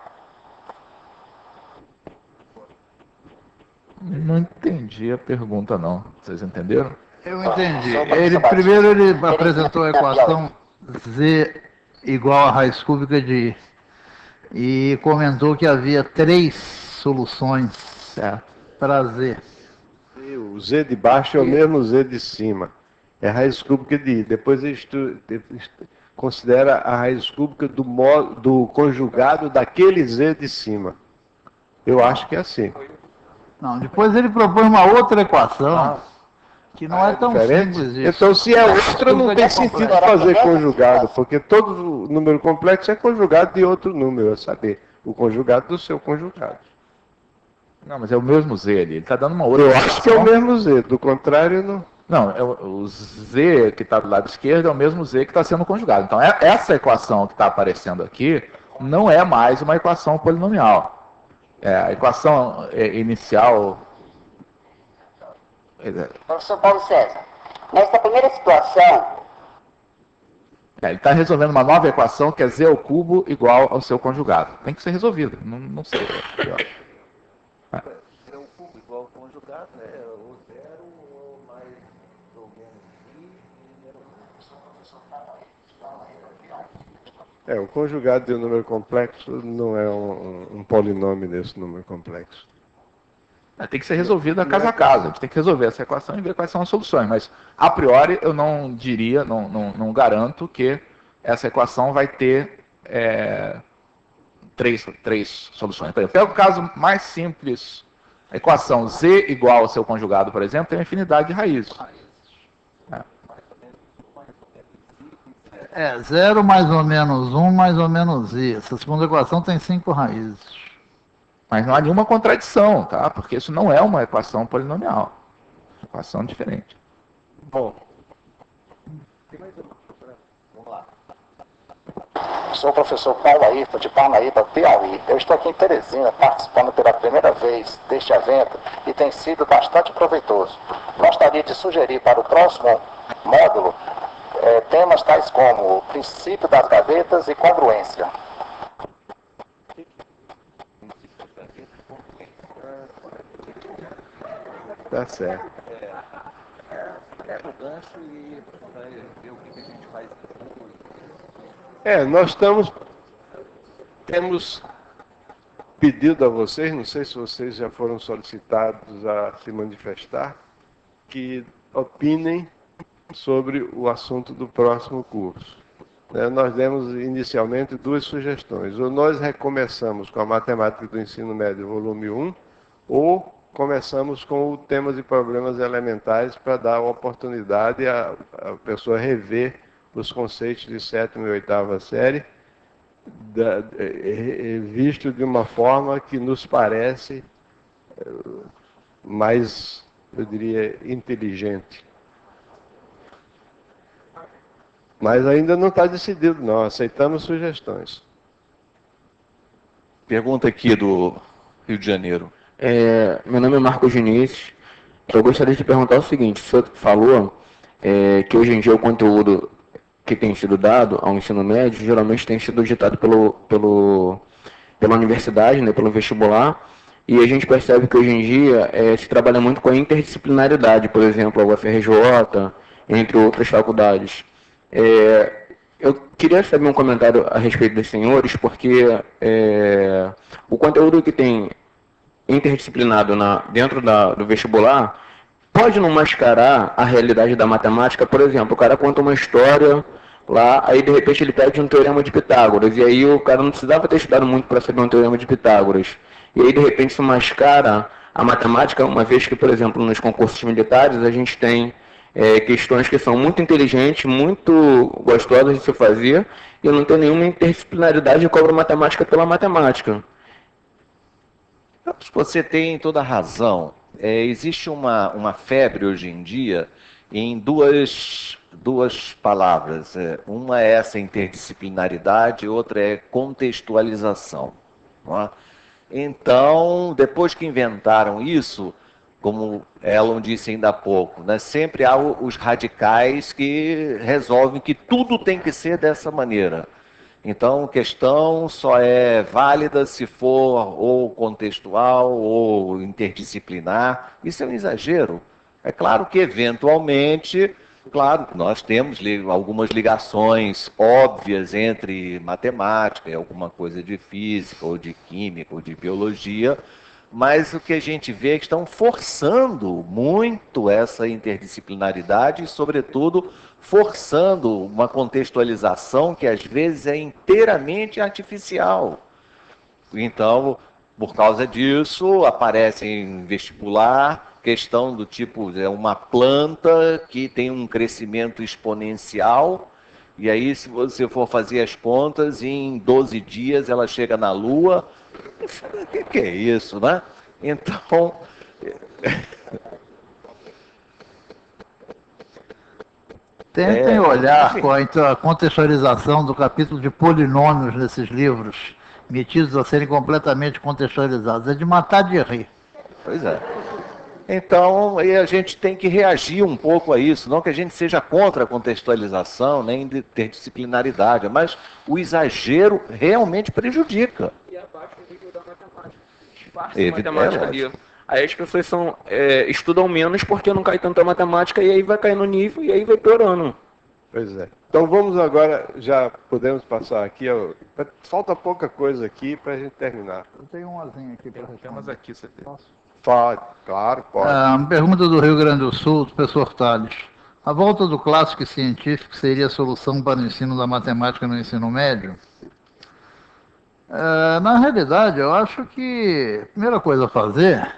Não entendi a pergunta, não. Vocês entenderam? Eu entendi. Primeiro ele apresentou a equação Z igual a raiz cúbica de I e comentou que havia 3 soluções para Z. O Z de baixo é o mesmo Z de cima. É a raiz cúbica de I. Depois ele considera a raiz cúbica do conjugado daquele Z de cima. Eu acho que é assim. Não, depois ele propõe uma outra equação que não é tão simples isso. Então, se é outra, não tem sentido fazer conjugado, porque todo número complexo é conjugado de outro número, é saber o conjugado do seu conjugado. Não, mas é o mesmo Z ali. Ele está dando uma outra. Eu acho que é o mesmo Z, do contrário, não. Não, o Z que está do lado esquerdo é o mesmo Z que está sendo conjugado. Então, essa equação que está aparecendo aqui não é mais uma equação polinomial. A equação inicial... Professor Paulo César, nesta primeira situação... ele está resolvendo uma nova equação que é Z ao cubo igual ao seu conjugado. Tem que ser resolvido, não sei. Z ao cubo igual ao conjugado é o zero ou mais ou menos o conjugado de um número complexo não é um polinômio desse número complexo. Tem que ser resolvido casa a casa. A gente tem que resolver essa equação e ver quais são as soluções. Mas, a priori, eu não diria, não garanto que essa equação vai ter três soluções. Por exemplo, o caso mais simples, a equação Z igual ao seu conjugado, por exemplo, tem uma infinidade de raízes. 0 mais ou menos 1 mais ou menos I. Essa segunda equação tem 5 raízes. Mas não há nenhuma contradição, tá? Porque isso não é uma equação polinomial. É uma equação diferente. Bom. Vamos lá. Sou o professor Paulo Ayrton, de Parnaíba, Piauí. Eu estou aqui em Teresina, participando pela primeira vez deste evento e tem sido bastante proveitoso. Gostaria de sugerir para o próximo módulo temas tais como o princípio das gavetas e congruência. Tá certo. O gancho e ver o que a gente faz. Nós temos pedido a vocês, não sei se vocês já foram solicitados a se manifestar, que opinem sobre o assunto do próximo curso. Nós demos inicialmente 2 sugestões. Ou nós recomeçamos com a matemática do ensino médio, volume 1, ou começamos com o temas e problemas elementares para dar a oportunidade a pessoa rever os conceitos de 7ª e 8ª série, visto de uma forma que nos parece mais, eu diria, inteligente. Mas ainda não está decidido, não. Aceitamos sugestões. Pergunta aqui do Rio de Janeiro. Meu nome é Marcos Diniz. Eu gostaria de perguntar o seguinte: o senhor falou que hoje em dia o conteúdo que tem sido dado ao ensino médio geralmente tem sido ditado pela universidade, né, pelo vestibular, e a gente percebe que hoje em dia se trabalha muito com a interdisciplinaridade, por exemplo, a UFRJ, entre outras faculdades. Eu queria saber um comentário a respeito dos senhores, porque o conteúdo que tem interdisciplinado dentro do vestibular pode não mascarar a realidade da matemática. Por exemplo, o cara conta uma história lá, aí de repente ele pede um teorema de Pitágoras, e aí o cara não precisava ter estudado muito para saber um teorema de Pitágoras, e aí de repente se mascara a matemática, uma vez que, por exemplo, nos concursos militares a gente tem questões que são muito inteligentes, muito gostosas de se fazer, e não tem nenhuma interdisciplinaridade e cobra matemática pela matemática. Você tem toda a razão. Existe uma febre hoje em dia em duas palavras. Uma é essa interdisciplinaridade, outra é contextualização. Não é? Então, depois que inventaram isso, como Elon disse ainda há pouco, né, sempre há os radicais que resolvem que tudo tem que ser dessa maneira. Então, questão só é válida se for ou contextual ou interdisciplinar. Isso é um exagero. É claro que, eventualmente, claro, nós temos algumas ligações óbvias entre matemática e alguma coisa de física, ou de química, ou de biologia, mas o que a gente vê é que estão forçando muito essa interdisciplinaridade e, sobretudo, forçando uma contextualização que às vezes é inteiramente artificial. Então, por causa disso, aparece em vestibular questão do tipo, é uma planta que tem um crescimento exponencial, e aí se você for fazer as contas, em 12 dias ela chega na Lua. O que é isso, né? Então... Tentem olhar com a contextualização do capítulo de polinômios nesses livros, metidos a serem completamente contextualizados. É de matar de rir. Pois é. Então, a gente tem que reagir um pouco a isso, não que a gente seja contra a contextualização, nem interdisciplinaridade, mas o exagero realmente prejudica. E abaixo do nível da matemática. Disfarça a matemática ali. Aí as pessoas estudam menos porque não cai tanta matemática, e aí vai cair no nível e aí vai piorando. Pois é. Então vamos agora, já podemos passar aqui, falta pouca coisa aqui para a gente terminar. Eu tenho um azinho aqui para responder. Temos aqui, você tem. Pode, claro, pode. Pergunta do Rio Grande do Sul, do professor Tales. A volta do clássico científico seria a solução para o ensino da matemática no ensino médio? Na realidade, eu acho que a primeira coisa a fazer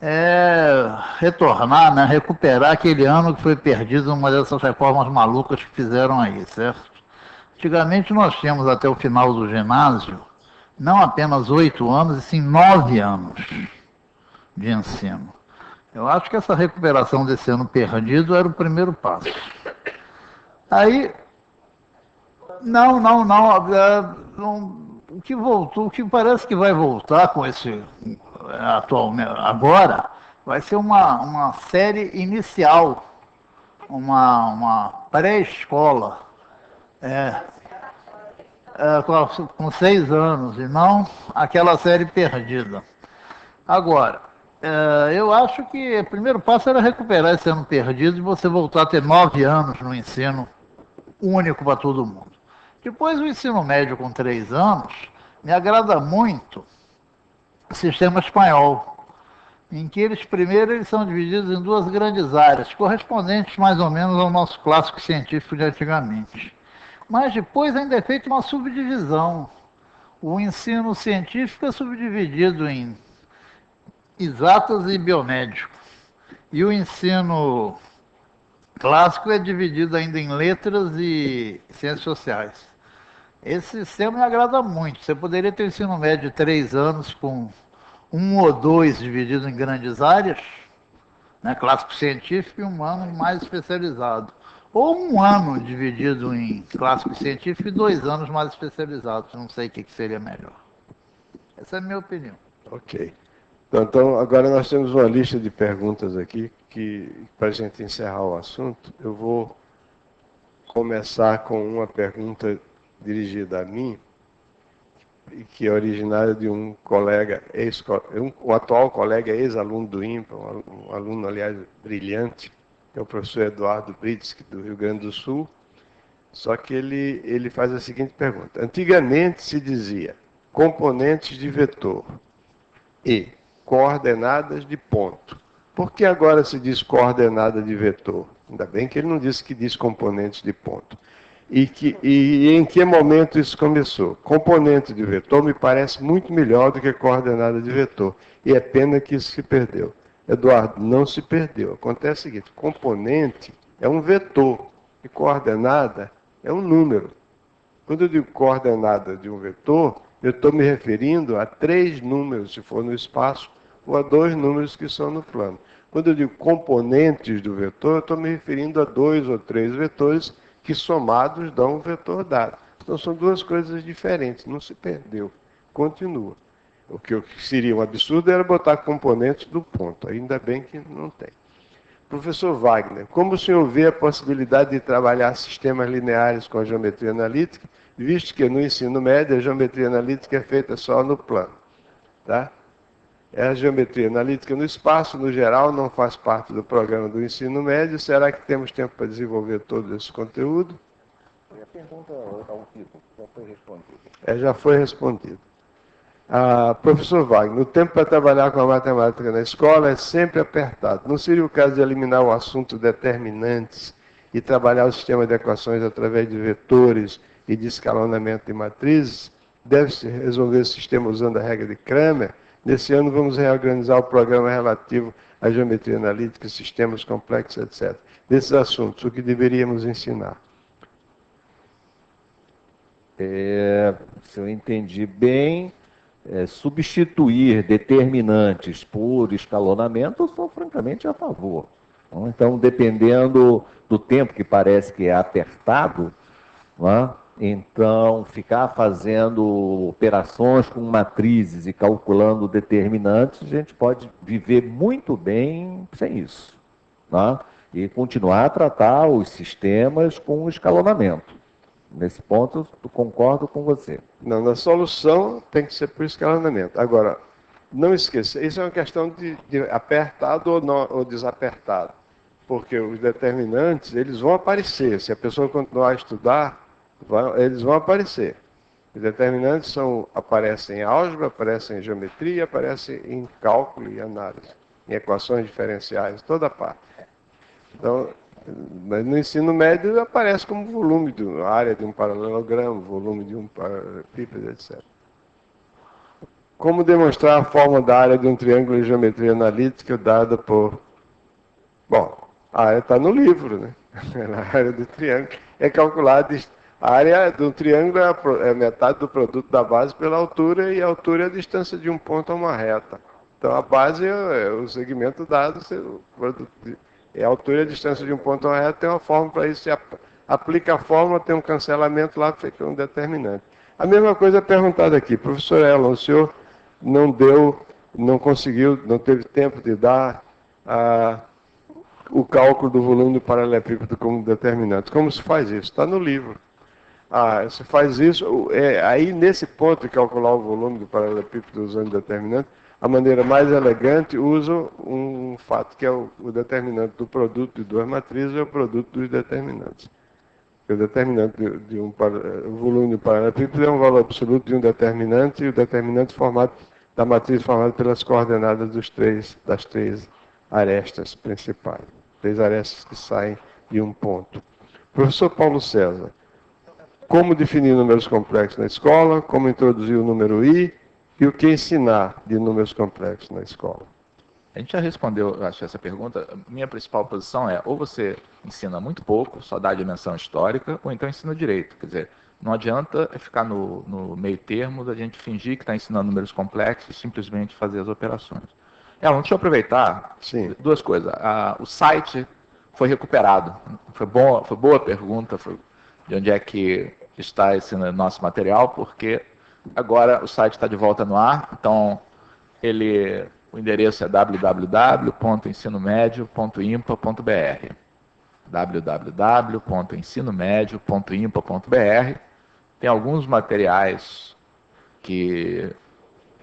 é retornar, né, recuperar aquele ano que foi perdido numa dessas reformas malucas que fizeram aí, certo? Antigamente nós tínhamos até o final do ginásio não apenas 8 anos, e sim 9 anos de ensino. Eu acho que essa recuperação desse ano perdido era o primeiro passo. Aí, o que voltou, o que parece que vai voltar com esse atualmente agora, vai ser uma série inicial, uma pré-escola, com 6 anos, e não aquela série perdida. Agora, eu acho que o primeiro passo era recuperar esse ano perdido e você voltar a ter 9 anos no ensino único para todo mundo. Depois, o ensino médio com 3 anos, me agrada muito o sistema espanhol, em que eles são divididos em 2 grandes áreas, correspondentes mais ou menos ao nosso clássico científico de antigamente. Mas depois ainda é feita uma subdivisão. O ensino científico é subdividido em exatas e biomédico. E o ensino clássico é dividido ainda em letras e ciências sociais. Esse sistema me agrada muito. Você poderia ter um ensino médio de 3 anos com 1 ou 2 divididos em grandes áreas, né, clássico científico, e 1 ano mais especializado. Ou 1 ano dividido em clássico científico e 2 anos mais especializados. Não sei o que seria melhor. Essa é a minha opinião. Ok. Então, agora nós temos uma lista de perguntas aqui, que, para a gente encerrar o assunto, eu vou começar com uma pergunta dirigida a mim, e que é originária de um colega, um atual colega, ex-aluno do INPA, um aluno, aliás, brilhante, que é o professor Eduardo Britsky, do Rio Grande do Sul. Só que ele faz a seguinte pergunta. Antigamente se dizia componentes de vetor e coordenadas de ponto. Por que agora se diz coordenada de vetor? Ainda bem que ele não disse que diz componentes de ponto. E em que momento isso começou? Componente de vetor me parece muito melhor do que coordenada de vetor. E é pena que isso se perdeu. Eduardo, não se perdeu. Acontece o seguinte, componente é um vetor e coordenada é um número. Quando eu digo coordenada de um vetor, eu estou me referindo a 3 números, se for no espaço, ou a 2 números que são no plano. Quando eu digo componentes do vetor, eu estou me referindo a 2 ou 3 vetores que somados dão um vetor dado. Então são 2 coisas diferentes, não se perdeu, continua. O que seria um absurdo era botar componentes do ponto, ainda bem que não tem. Professor Wagner, como o senhor vê a possibilidade de trabalhar sistemas lineares com a geometria analítica, visto que no ensino médio a geometria analítica é feita só no plano. Tá? A geometria analítica no espaço, no geral, não faz parte do programa do ensino médio. Será que temos tempo para desenvolver todo esse conteúdo? A pergunta ao Vitor já foi respondida. Já foi respondido. Professor Wagner, o tempo para trabalhar com a matemática na escola é sempre apertado. Não seria o caso de eliminar o assunto determinantes e trabalhar o sistema de equações através de vetores e de escalonamento de matrizes? Deve-se resolver o sistema usando a regra de Cramer. Nesse ano vamos reorganizar o programa relativo à geometria analítica, sistemas complexos, etc. Desses assuntos, o que deveríamos ensinar? Se eu entendi bem, substituir determinantes por escalonamento, eu sou francamente a favor. Então, dependendo do tempo que parece que é apertado, então ficar fazendo operações com matrizes e calculando determinantes, a gente pode viver muito bem sem isso. E continuar a tratar os sistemas com escalonamento. Nesse ponto, eu concordo com você. Não, na solução tem que ser por escalonamento. Agora, não esqueça, isso é uma questão de apertado ou desapertado. Porque os determinantes, eles vão aparecer. Se a pessoa continuar a estudar, eles vão aparecer. Os determinantes aparecem em álgebra, aparecem em geometria, aparecem em cálculo e análise, em equações diferenciais, toda parte. Então, mas no ensino médio aparece como volume, a área de um paralelogramo, volume de um paralelepípedo, etc. Como demonstrar a forma da área de um triângulo em geometria analítica dada por... Bom, a área está no livro, né? A área do triângulo é calculada... A área do triângulo é metade do produto da base pela altura, e a altura é a distância de um ponto a uma reta. Então a base é o segmento dado, a altura e a distância de um ponto a uma reta, tem uma fórmula para isso. Você aplica a fórmula, tem um cancelamento lá, fica um determinante. A mesma coisa é perguntada aqui. Professor Elon, o senhor não conseguiu, não teve tempo de dar o cálculo do volume do paralelepípedo como determinante. Como se faz isso? Está no livro. Você faz isso, aí nesse ponto de calcular o volume do paralelepípedo usando determinante, a maneira mais elegante usa um fato que é o determinante do produto de duas matrizes, é o produto dos determinantes. O determinante o volume do paralelepípedo é um valor absoluto de um determinante, e o determinante da matriz formada pelas coordenadas das três arestas principais. Três arestas que saem de um ponto. Professor Paulo César, como definir números complexos na escola, como introduzir o número I e o que ensinar de números complexos na escola? A gente já respondeu, acho, essa pergunta. Minha principal posição é, ou você ensina muito pouco, só dá a dimensão histórica, ou então ensina direito. Quer dizer, não adianta ficar no meio termo da gente fingir que está ensinando números complexos e simplesmente fazer as operações. Deixa eu aproveitar. Sim. Duas coisas. O site foi recuperado. Foi boa pergunta, de onde é que está esse nosso material, porque agora o site está de volta no ar, então o endereço é www.ensinomedio.impa.br www.ensinomedio.impa.br. Tem alguns materiais que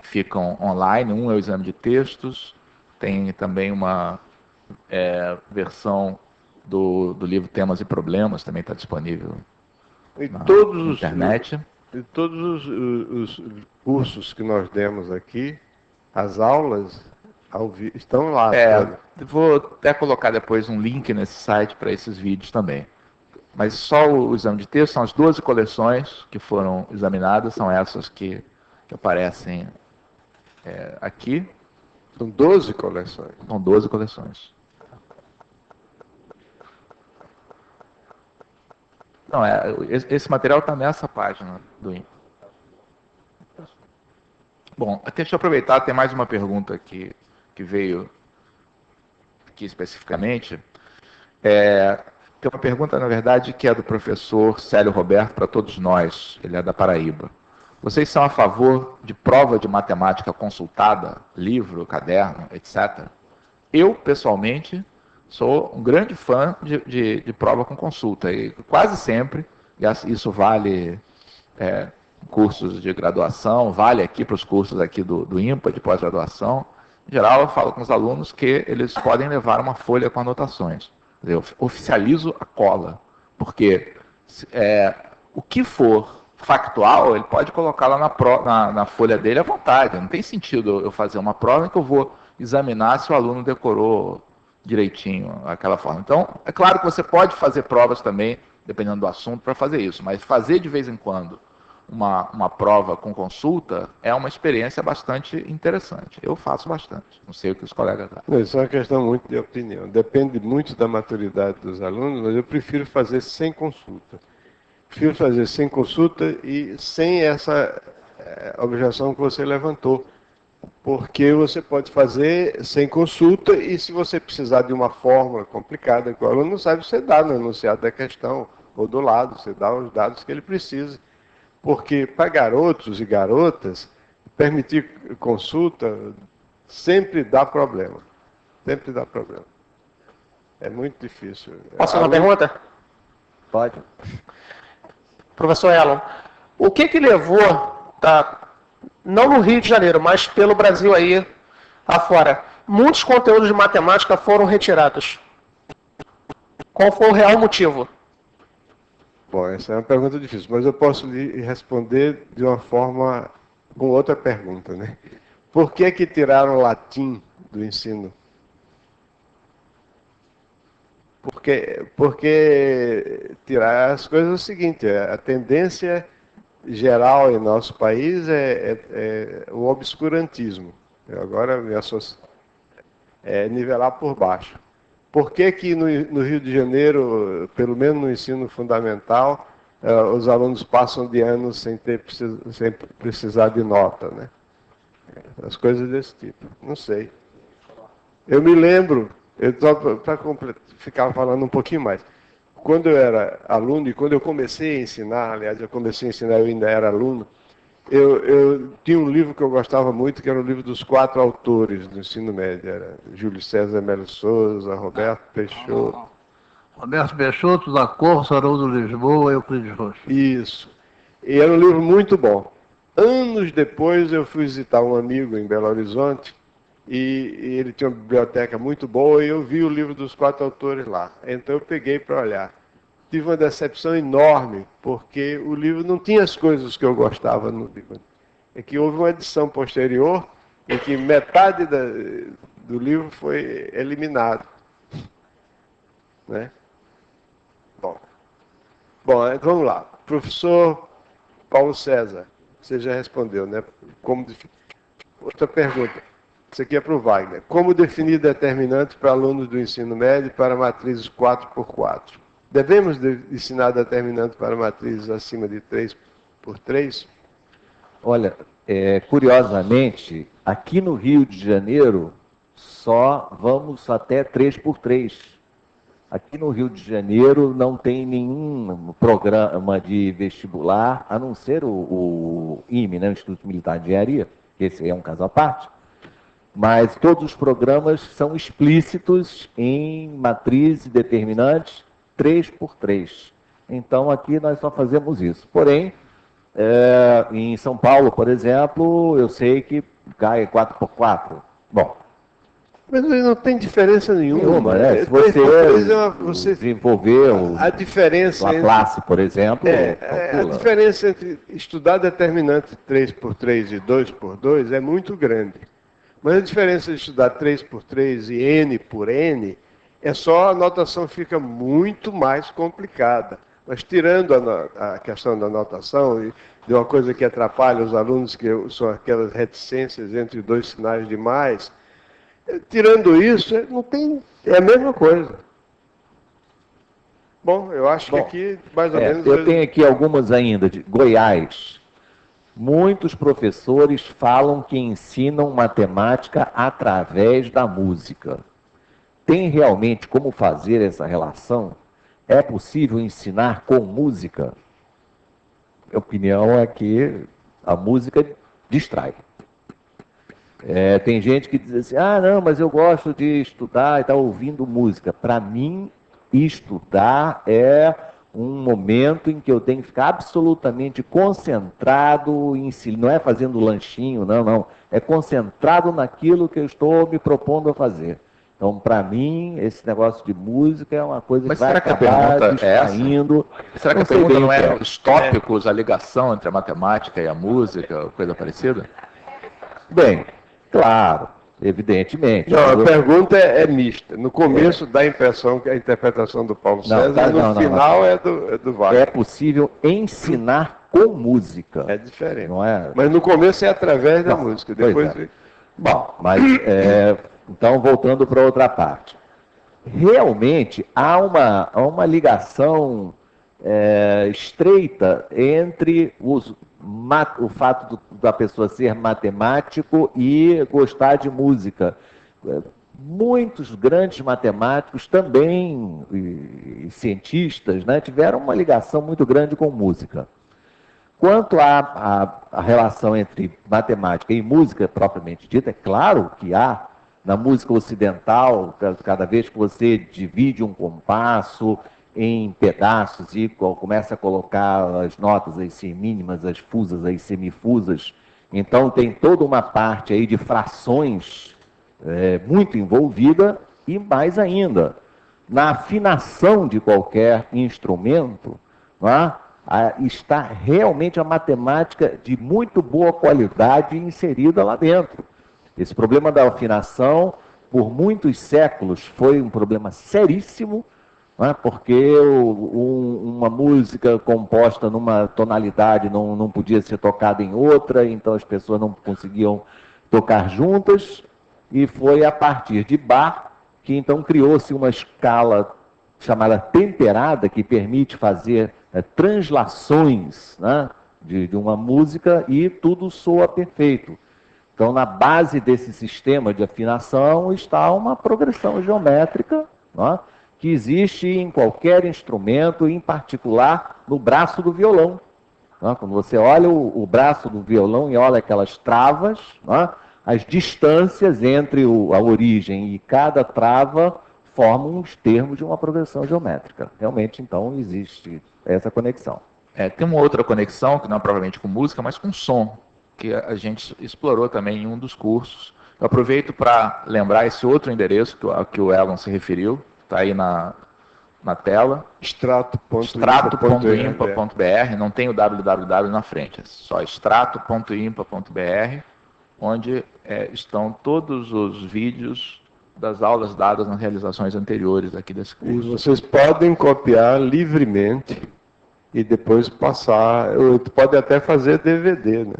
ficam online, um é o exame de textos, tem também uma versão do livro Temas e Problemas, também está disponível na internet. E todos os cursos que nós demos aqui, as aulas estão lá. Vou até colocar depois um link nesse site para esses vídeos também. Mas só o exame de texto, são as 12 coleções que foram examinadas, são essas que aparecem aqui. São 12 coleções? São 12 coleções. Não, esse material está nessa página do INPA. Bom, deixa eu aproveitar, tem mais uma pergunta aqui que veio aqui especificamente. Tem uma pergunta, na verdade, que é do professor Célio Roberto para todos nós, ele é da Paraíba. Vocês são a favor de prova de matemática consultada, livro, caderno, etc.? Eu, pessoalmente, sou um grande fã de prova com consulta, e quase sempre, e isso vale cursos de graduação, vale aqui para os cursos aqui do IMPA, de pós-graduação. Em geral, eu falo com os alunos que eles podem levar uma folha com anotações. Eu oficializo a cola, porque o que for factual, ele pode colocar lá na folha dele à vontade. Não tem sentido eu fazer uma prova em que eu vou examinar se o aluno decorou direitinho aquela forma. Então, é claro que você pode fazer provas também, dependendo do assunto, para fazer isso, mas fazer de vez em quando uma prova com consulta é uma experiência bastante interessante. Eu faço bastante. Não sei o que os colegas acham. Isso é uma questão muito de opinião. Depende muito da maturidade dos alunos, mas eu prefiro fazer sem consulta. Prefiro fazer sem consulta e sem essa objeção que você levantou. Porque você pode fazer sem consulta e se você precisar de uma fórmula complicada que o aluno não sabe, você dá no enunciado da questão ou do lado, você dá os dados que ele precisa. Porque para garotos e garotas, permitir consulta sempre dá problema. Sempre dá problema. É muito difícil. Posso fazer uma pergunta? Pode. Professor Elon, o que levou, não no Rio de Janeiro, mas pelo Brasil aí afora, muitos conteúdos de matemática foram retirados? Qual foi o real motivo? Bom, essa é uma pergunta difícil, mas eu posso lhe responder de uma forma com outra pergunta, né? Por que tiraram o latim do ensino? Porque tirar as coisas é o seguinte, a tendência geral em nosso país é o obscurantismo. Eu agora me associo, nivelar por baixo. Por que no Rio de Janeiro, pelo menos no ensino fundamental, os alunos passam de ano sem precisar de nota, né? As coisas desse tipo. Não sei. Eu me lembro, para ficar falando um pouquinho mais, quando eu era aluno e quando eu comecei a ensinar, aliás, eu ainda era aluno, eu tinha um livro que eu gostava muito, que era o livro dos 4 autores do ensino médio. Era Júlio César Melo Souza, Roberto Peixoto. Roberto Peixoto, da Corsa, Haroldo Lisboa e Euclides Rocha. Isso. E era um livro muito bom. Anos depois eu fui visitar um amigo em Belo Horizonte e ele tinha uma biblioteca muito boa e eu vi o livro dos 4 autores lá. Então eu peguei para olhar. Tive uma decepção enorme, porque o livro não tinha as coisas que eu gostava no livro. É que houve uma edição posterior em que metade do livro foi eliminado. Né? Bom, vamos lá. Professor Paulo César, você já respondeu, né? Outra pergunta. Isso aqui é para o Wagner. Como definir determinantes para alunos do ensino médio para matrizes 4x4? Devemos ensinar determinantes para matrizes acima de 3x3? Olha, curiosamente, aqui no Rio de Janeiro, só vamos até 3x3. Aqui no Rio de Janeiro não tem nenhum programa de vestibular, a não ser o IME, né, o Instituto Militar de Engenharia, que esse é um caso à parte. Mas todos os programas são explícitos em matrizes determinantes 3x3. Então, aqui nós só fazemos isso. Porém, em São Paulo, por exemplo, eu sei que cai 4x4. Bom. Mas não tem diferença nenhuma. Né? Se você desenvolver a diferença a classe, por exemplo... a diferença entre estudar determinante 3x3 e 2x2 é muito grande. Mas a diferença de estudar 3x3 e N por N... é só a notação fica muito mais complicada. Mas tirando a questão da notação e de uma coisa que atrapalha os alunos, que são aquelas reticências entre 2 sinais de mais, tirando isso, não tem, é a mesma coisa. Bom, eu acho que aqui, mais ou menos... Eu tenho aqui algumas ainda, de Goiás. Muitos professores falam que ensinam matemática através da música. Tem realmente como fazer essa relação? É possível ensinar com música? Minha opinião é que a música distrai. Tem gente que diz assim, não, mas eu gosto de estudar e estar ouvindo música. Para mim, estudar é um momento em que eu tenho que ficar absolutamente concentrado em si, não é fazendo lanchinho, não, é concentrado naquilo que eu estou me propondo a fazer. Então, para mim, esse negócio de música é uma coisa Mas que vai será que a acabar pergunta é essa? distraindo. Será que a sei pergunta bem não o que é os tópicos, a ligação entre a matemática e a música, coisa parecida? Bem, claro, evidentemente. Não, a pergunta é mista. No começo dá a impressão que a interpretação do Paulo César, no final é do Wagner. É possível ensinar com música. É diferente. Não é? Mas no começo é através da música. Pois Depois é. Bom, mas então voltando para outra parte. Realmente há uma ligação estreita entre o fato da pessoa ser matemático e gostar de música. Muitos grandes matemáticos também, e cientistas, né, tiveram uma ligação muito grande com música. Quanto à relação entre matemática e música propriamente dita, é claro que há. Na música ocidental, cada vez que você divide um compasso em pedaços e começa a colocar as notas as semínimas, as fusas, as semifusas, então tem toda uma parte aí de frações muito envolvida, e mais ainda, na afinação de qualquer instrumento, não é? Está realmente a matemática de muito boa qualidade inserida lá dentro. Esse problema da afinação, por muitos séculos, foi um problema seríssimo, né, porque uma música composta numa tonalidade não podia ser tocada em outra, então as pessoas não conseguiam tocar juntas, e foi a partir de Bach que então criou-se uma escala chamada temperada, que permite fazer translações, né, de uma música, e tudo soa perfeito. Então, na base desse sistema de afinação está uma progressão geométrica, né, que existe em qualquer instrumento, em particular no braço do violão. Né? Quando você olha o braço do violão e olha aquelas travas, né, as distâncias entre a origem e cada trava formam os termos de uma progressão geométrica. Realmente, então, existe essa conexão. Tem uma outra conexão, que não é provavelmente com música, mas com som, que a gente explorou também em um dos cursos. Eu aproveito para lembrar esse outro endereço que o Elon se referiu, está aí na tela. Extrato.impa.br, não tem o www na frente, é só extrato.impa.br, onde estão todos os vídeos das aulas dadas nas realizações anteriores aqui desse curso. E vocês podem copiar livremente e depois passar, pode até fazer DVD, né?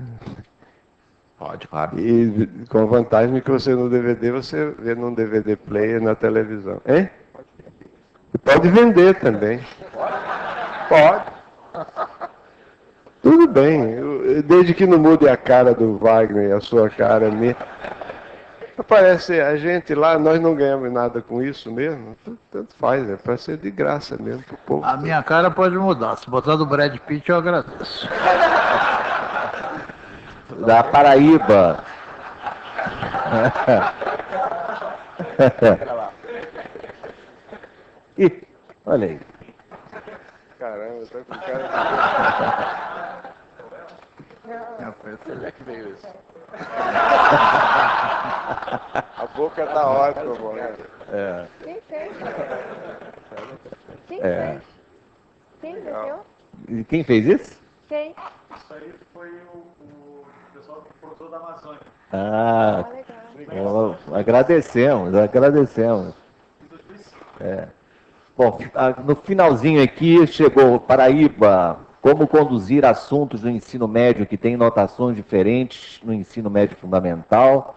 Pode, claro. E com a vantagem que você no DVD, você vê num DVD player na televisão. Hein? E pode vender também. Pode. Tudo bem, desde que não mude a cara do Wagner e a sua cara minha. Parece, a gente lá, nós não ganhamos nada com isso mesmo, tanto faz, é para ser de graça mesmo pro povo. A minha cara pode mudar, se botar do Brad Pitt eu agradeço. Da Paraíba. Ih, olha aí. Caramba, tá com cara Onde é que veio isso? A boca tá ótima, né? Quem fez? Quem É. fez? Quem entendeu? E quem fez isso? Quem? Isso aí foi o pessoal que cortou da Amazônia. Ah, agradecemos. Bom, no finalzinho aqui chegou Paraíba, como conduzir assuntos do ensino médio que tem notações diferentes no ensino médio fundamental,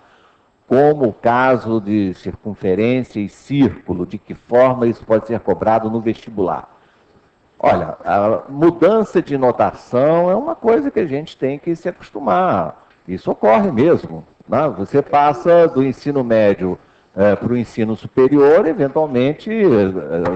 como o caso de circunferência e círculo, de que forma isso pode ser cobrado no vestibular. Olha, a mudança de notação é uma coisa que a gente tem que se acostumar. Isso ocorre mesmo, né? Você passa do ensino médio para o ensino superior, eventualmente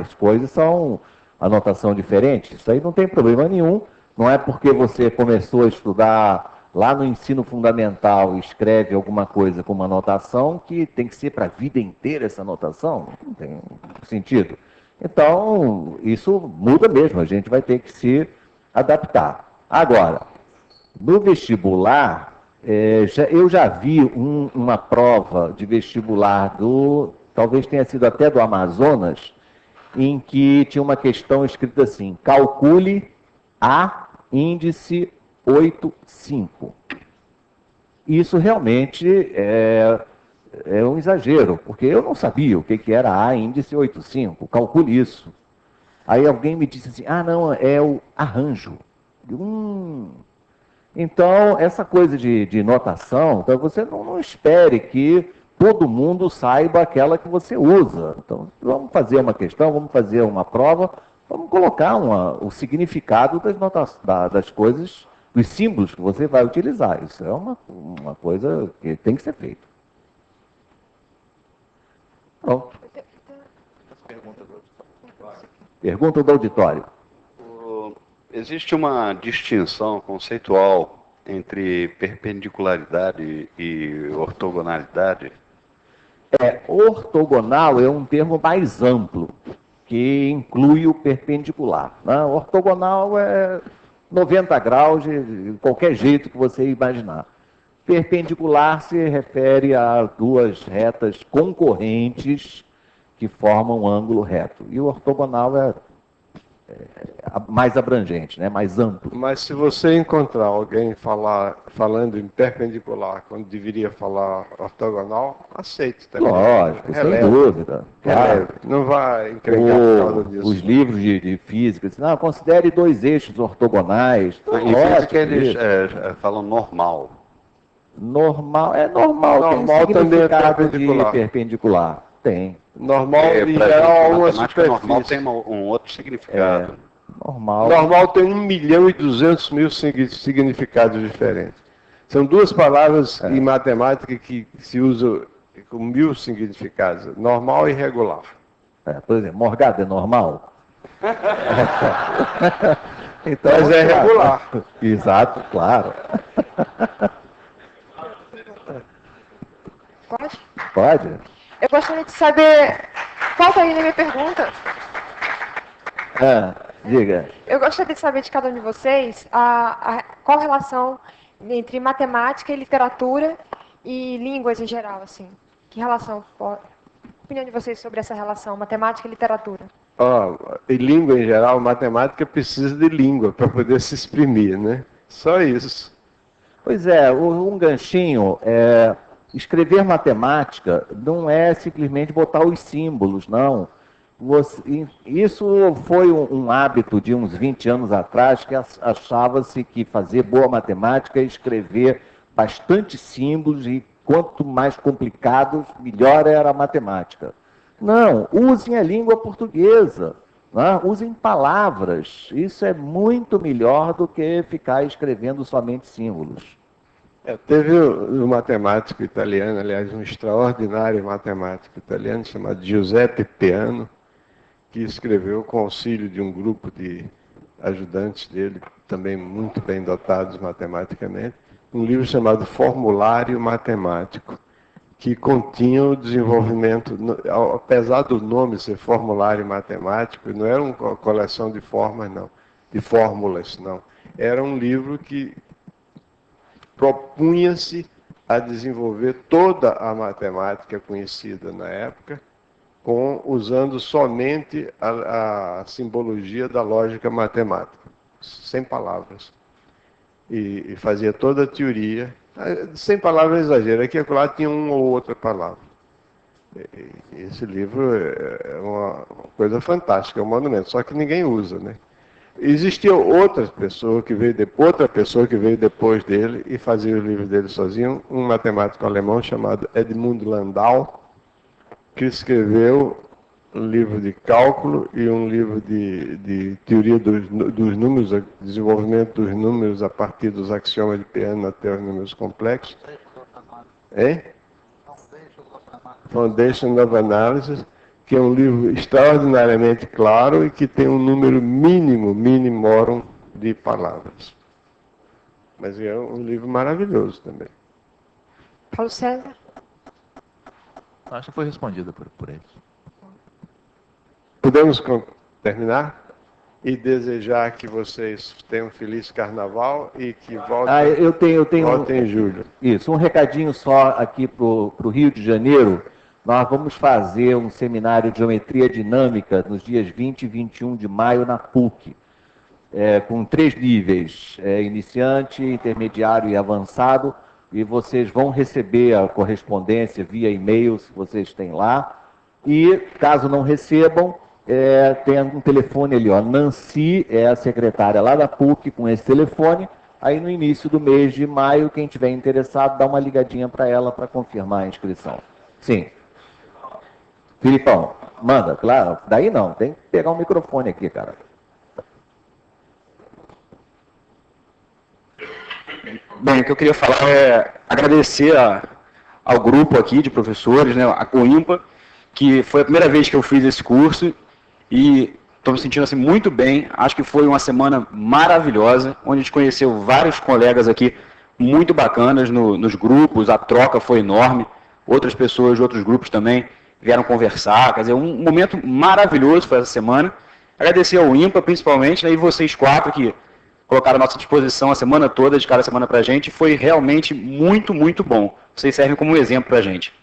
as coisas são a notação diferente. Isso aí não tem problema nenhum. Não é porque você começou a estudar lá no ensino fundamental e escreve alguma coisa com uma notação que tem que ser para a vida inteira essa notação. Não tem sentido. Então, isso muda mesmo, a gente vai ter que se adaptar. Agora, no vestibular, eu já vi uma prova de vestibular talvez tenha sido até do Amazonas, em que tinha uma questão escrita assim: calcule A índice 85. Isso realmente é um exagero, porque eu não sabia o que era A índice 85, calcule isso. Aí alguém me disse assim: ah, não, é o arranjo. Então, essa coisa de notação, então você não espere que todo mundo saiba aquela que você usa. Então, vamos fazer uma questão, vamos fazer uma prova, vamos colocar o significado das coisas, dos símbolos que você vai utilizar. Isso é uma coisa que tem que ser feita. Pronto. Pergunta do auditório. Existe uma distinção conceitual entre perpendicularidade e ortogonalidade? Ortogonal é um termo mais amplo, que inclui o perpendicular. Né? Ortogonal é 90 graus de qualquer jeito que você imaginar. Perpendicular se refere a duas retas concorrentes que formam um ângulo reto. E o ortogonal é mais abrangente, né? Mais amplo. Mas se você encontrar alguém falando em perpendicular quando deveria falar ortogonal, aceite também. Lógico, sem dúvida. Claro. Não vai encrencar por causa disso. Os livros de física dizem: não, considere dois eixos ortogonais. Em física eles falam normal. Normal, normal. Normal tem também é perpendicular. De perpendicular. Tem. Normal em geral uma superfície. Normal tem um outro significado. Normal tem 1.200.000 significados diferentes. São duas palavras em matemática que se usam com 1.000 significados: normal e regular. Por exemplo, Morgado é normal? Então, mas é regular. Exato, claro. Pode? Pode. Eu gostaria de saber. Falta aí na minha pergunta. Diga. Eu gostaria de saber de cada um de vocês qual a relação entre matemática e literatura e línguas em geral, assim. Que relação? A opinião de vocês sobre essa relação, matemática e literatura? Em língua em geral, matemática precisa de língua para poder se exprimir, né? Só isso. Pois é, um ganchinho escrever matemática não é simplesmente botar os símbolos, não. Isso foi um hábito de uns 20 anos atrás, que achava-se que fazer boa matemática é escrever bastante símbolos e quanto mais complicados, melhor era a matemática. Não, usem a língua portuguesa, né? Usem palavras. Isso é muito melhor do que ficar escrevendo somente símbolos. Teve um matemático italiano, aliás, um extraordinário matemático italiano, chamado Giuseppe Peano, que escreveu com auxílio de um grupo de ajudantes dele, também muito bem dotados matematicamente, um livro chamado Formulário Matemático, que continha o desenvolvimento, apesar do nome ser Formulário Matemático, não era uma coleção de formas, não, de fórmulas, não. Era um livro que propunha-se a desenvolver toda a matemática conhecida na época, usando somente a simbologia da lógica matemática, sem palavras. E fazia toda a teoria, sem palavras exagero, aqui e lá tinha uma ou outra palavra. Esse livro é uma coisa fantástica, é um monumento, só que ninguém usa, né? Existia outra pessoa que veio depois dele e fazia os livros dele sozinho, um matemático alemão chamado Edmund Landau, que escreveu um livro de cálculo e um livro de teoria dos números, desenvolvimento dos números a partir dos axiomas de Peano até os números complexos. Foundation of Analysis, que é um livro extraordinariamente claro e que tem um número minimorum de palavras. Mas é um livro maravilhoso também. Paulo César? Acho que foi respondida por eles. Podemos terminar? E desejar que vocês tenham um feliz carnaval e que voltem, eu tenho voltem em julho. Isso, um recadinho só aqui para o Rio de Janeiro. Nós vamos fazer um seminário de geometria dinâmica nos dias 20 e 21 de maio na PUC, com 3 níveis, iniciante, intermediário e avançado, e vocês vão receber a correspondência via e-mail, se vocês têm lá, e caso não recebam, tem um telefone ali, ó, Nancy é a secretária lá da PUC com esse telefone. Aí no início do mês de maio, quem tiver interessado, dá uma ligadinha para ela para confirmar a inscrição. Sim. Filipão, manda, claro. Daí não, tem que pegar o microfone aqui, cara. Bem, o que eu queria falar é agradecer ao grupo aqui de professores, né, a COIMPA, que foi a primeira vez que eu fiz esse curso e estou me sentindo assim, muito bem. Acho que foi uma semana maravilhosa, onde a gente conheceu vários colegas aqui muito bacanas nos grupos, a troca foi enorme, outras pessoas de outros grupos também vieram conversar, quer dizer, um momento maravilhoso foi essa semana. Agradecer ao IMPA, principalmente, né, e vocês 4 que colocaram à nossa disposição a semana toda, de cada semana para a gente, foi realmente muito, muito bom. Vocês servem como um exemplo para a gente.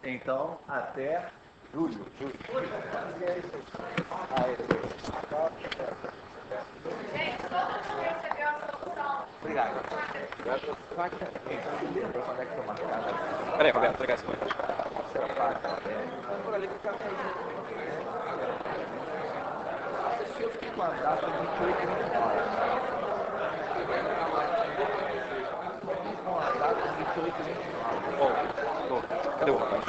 Então, até julho. Obrigado. Peraí, Roberto, pegar esse coisa. Cadê o rapaz?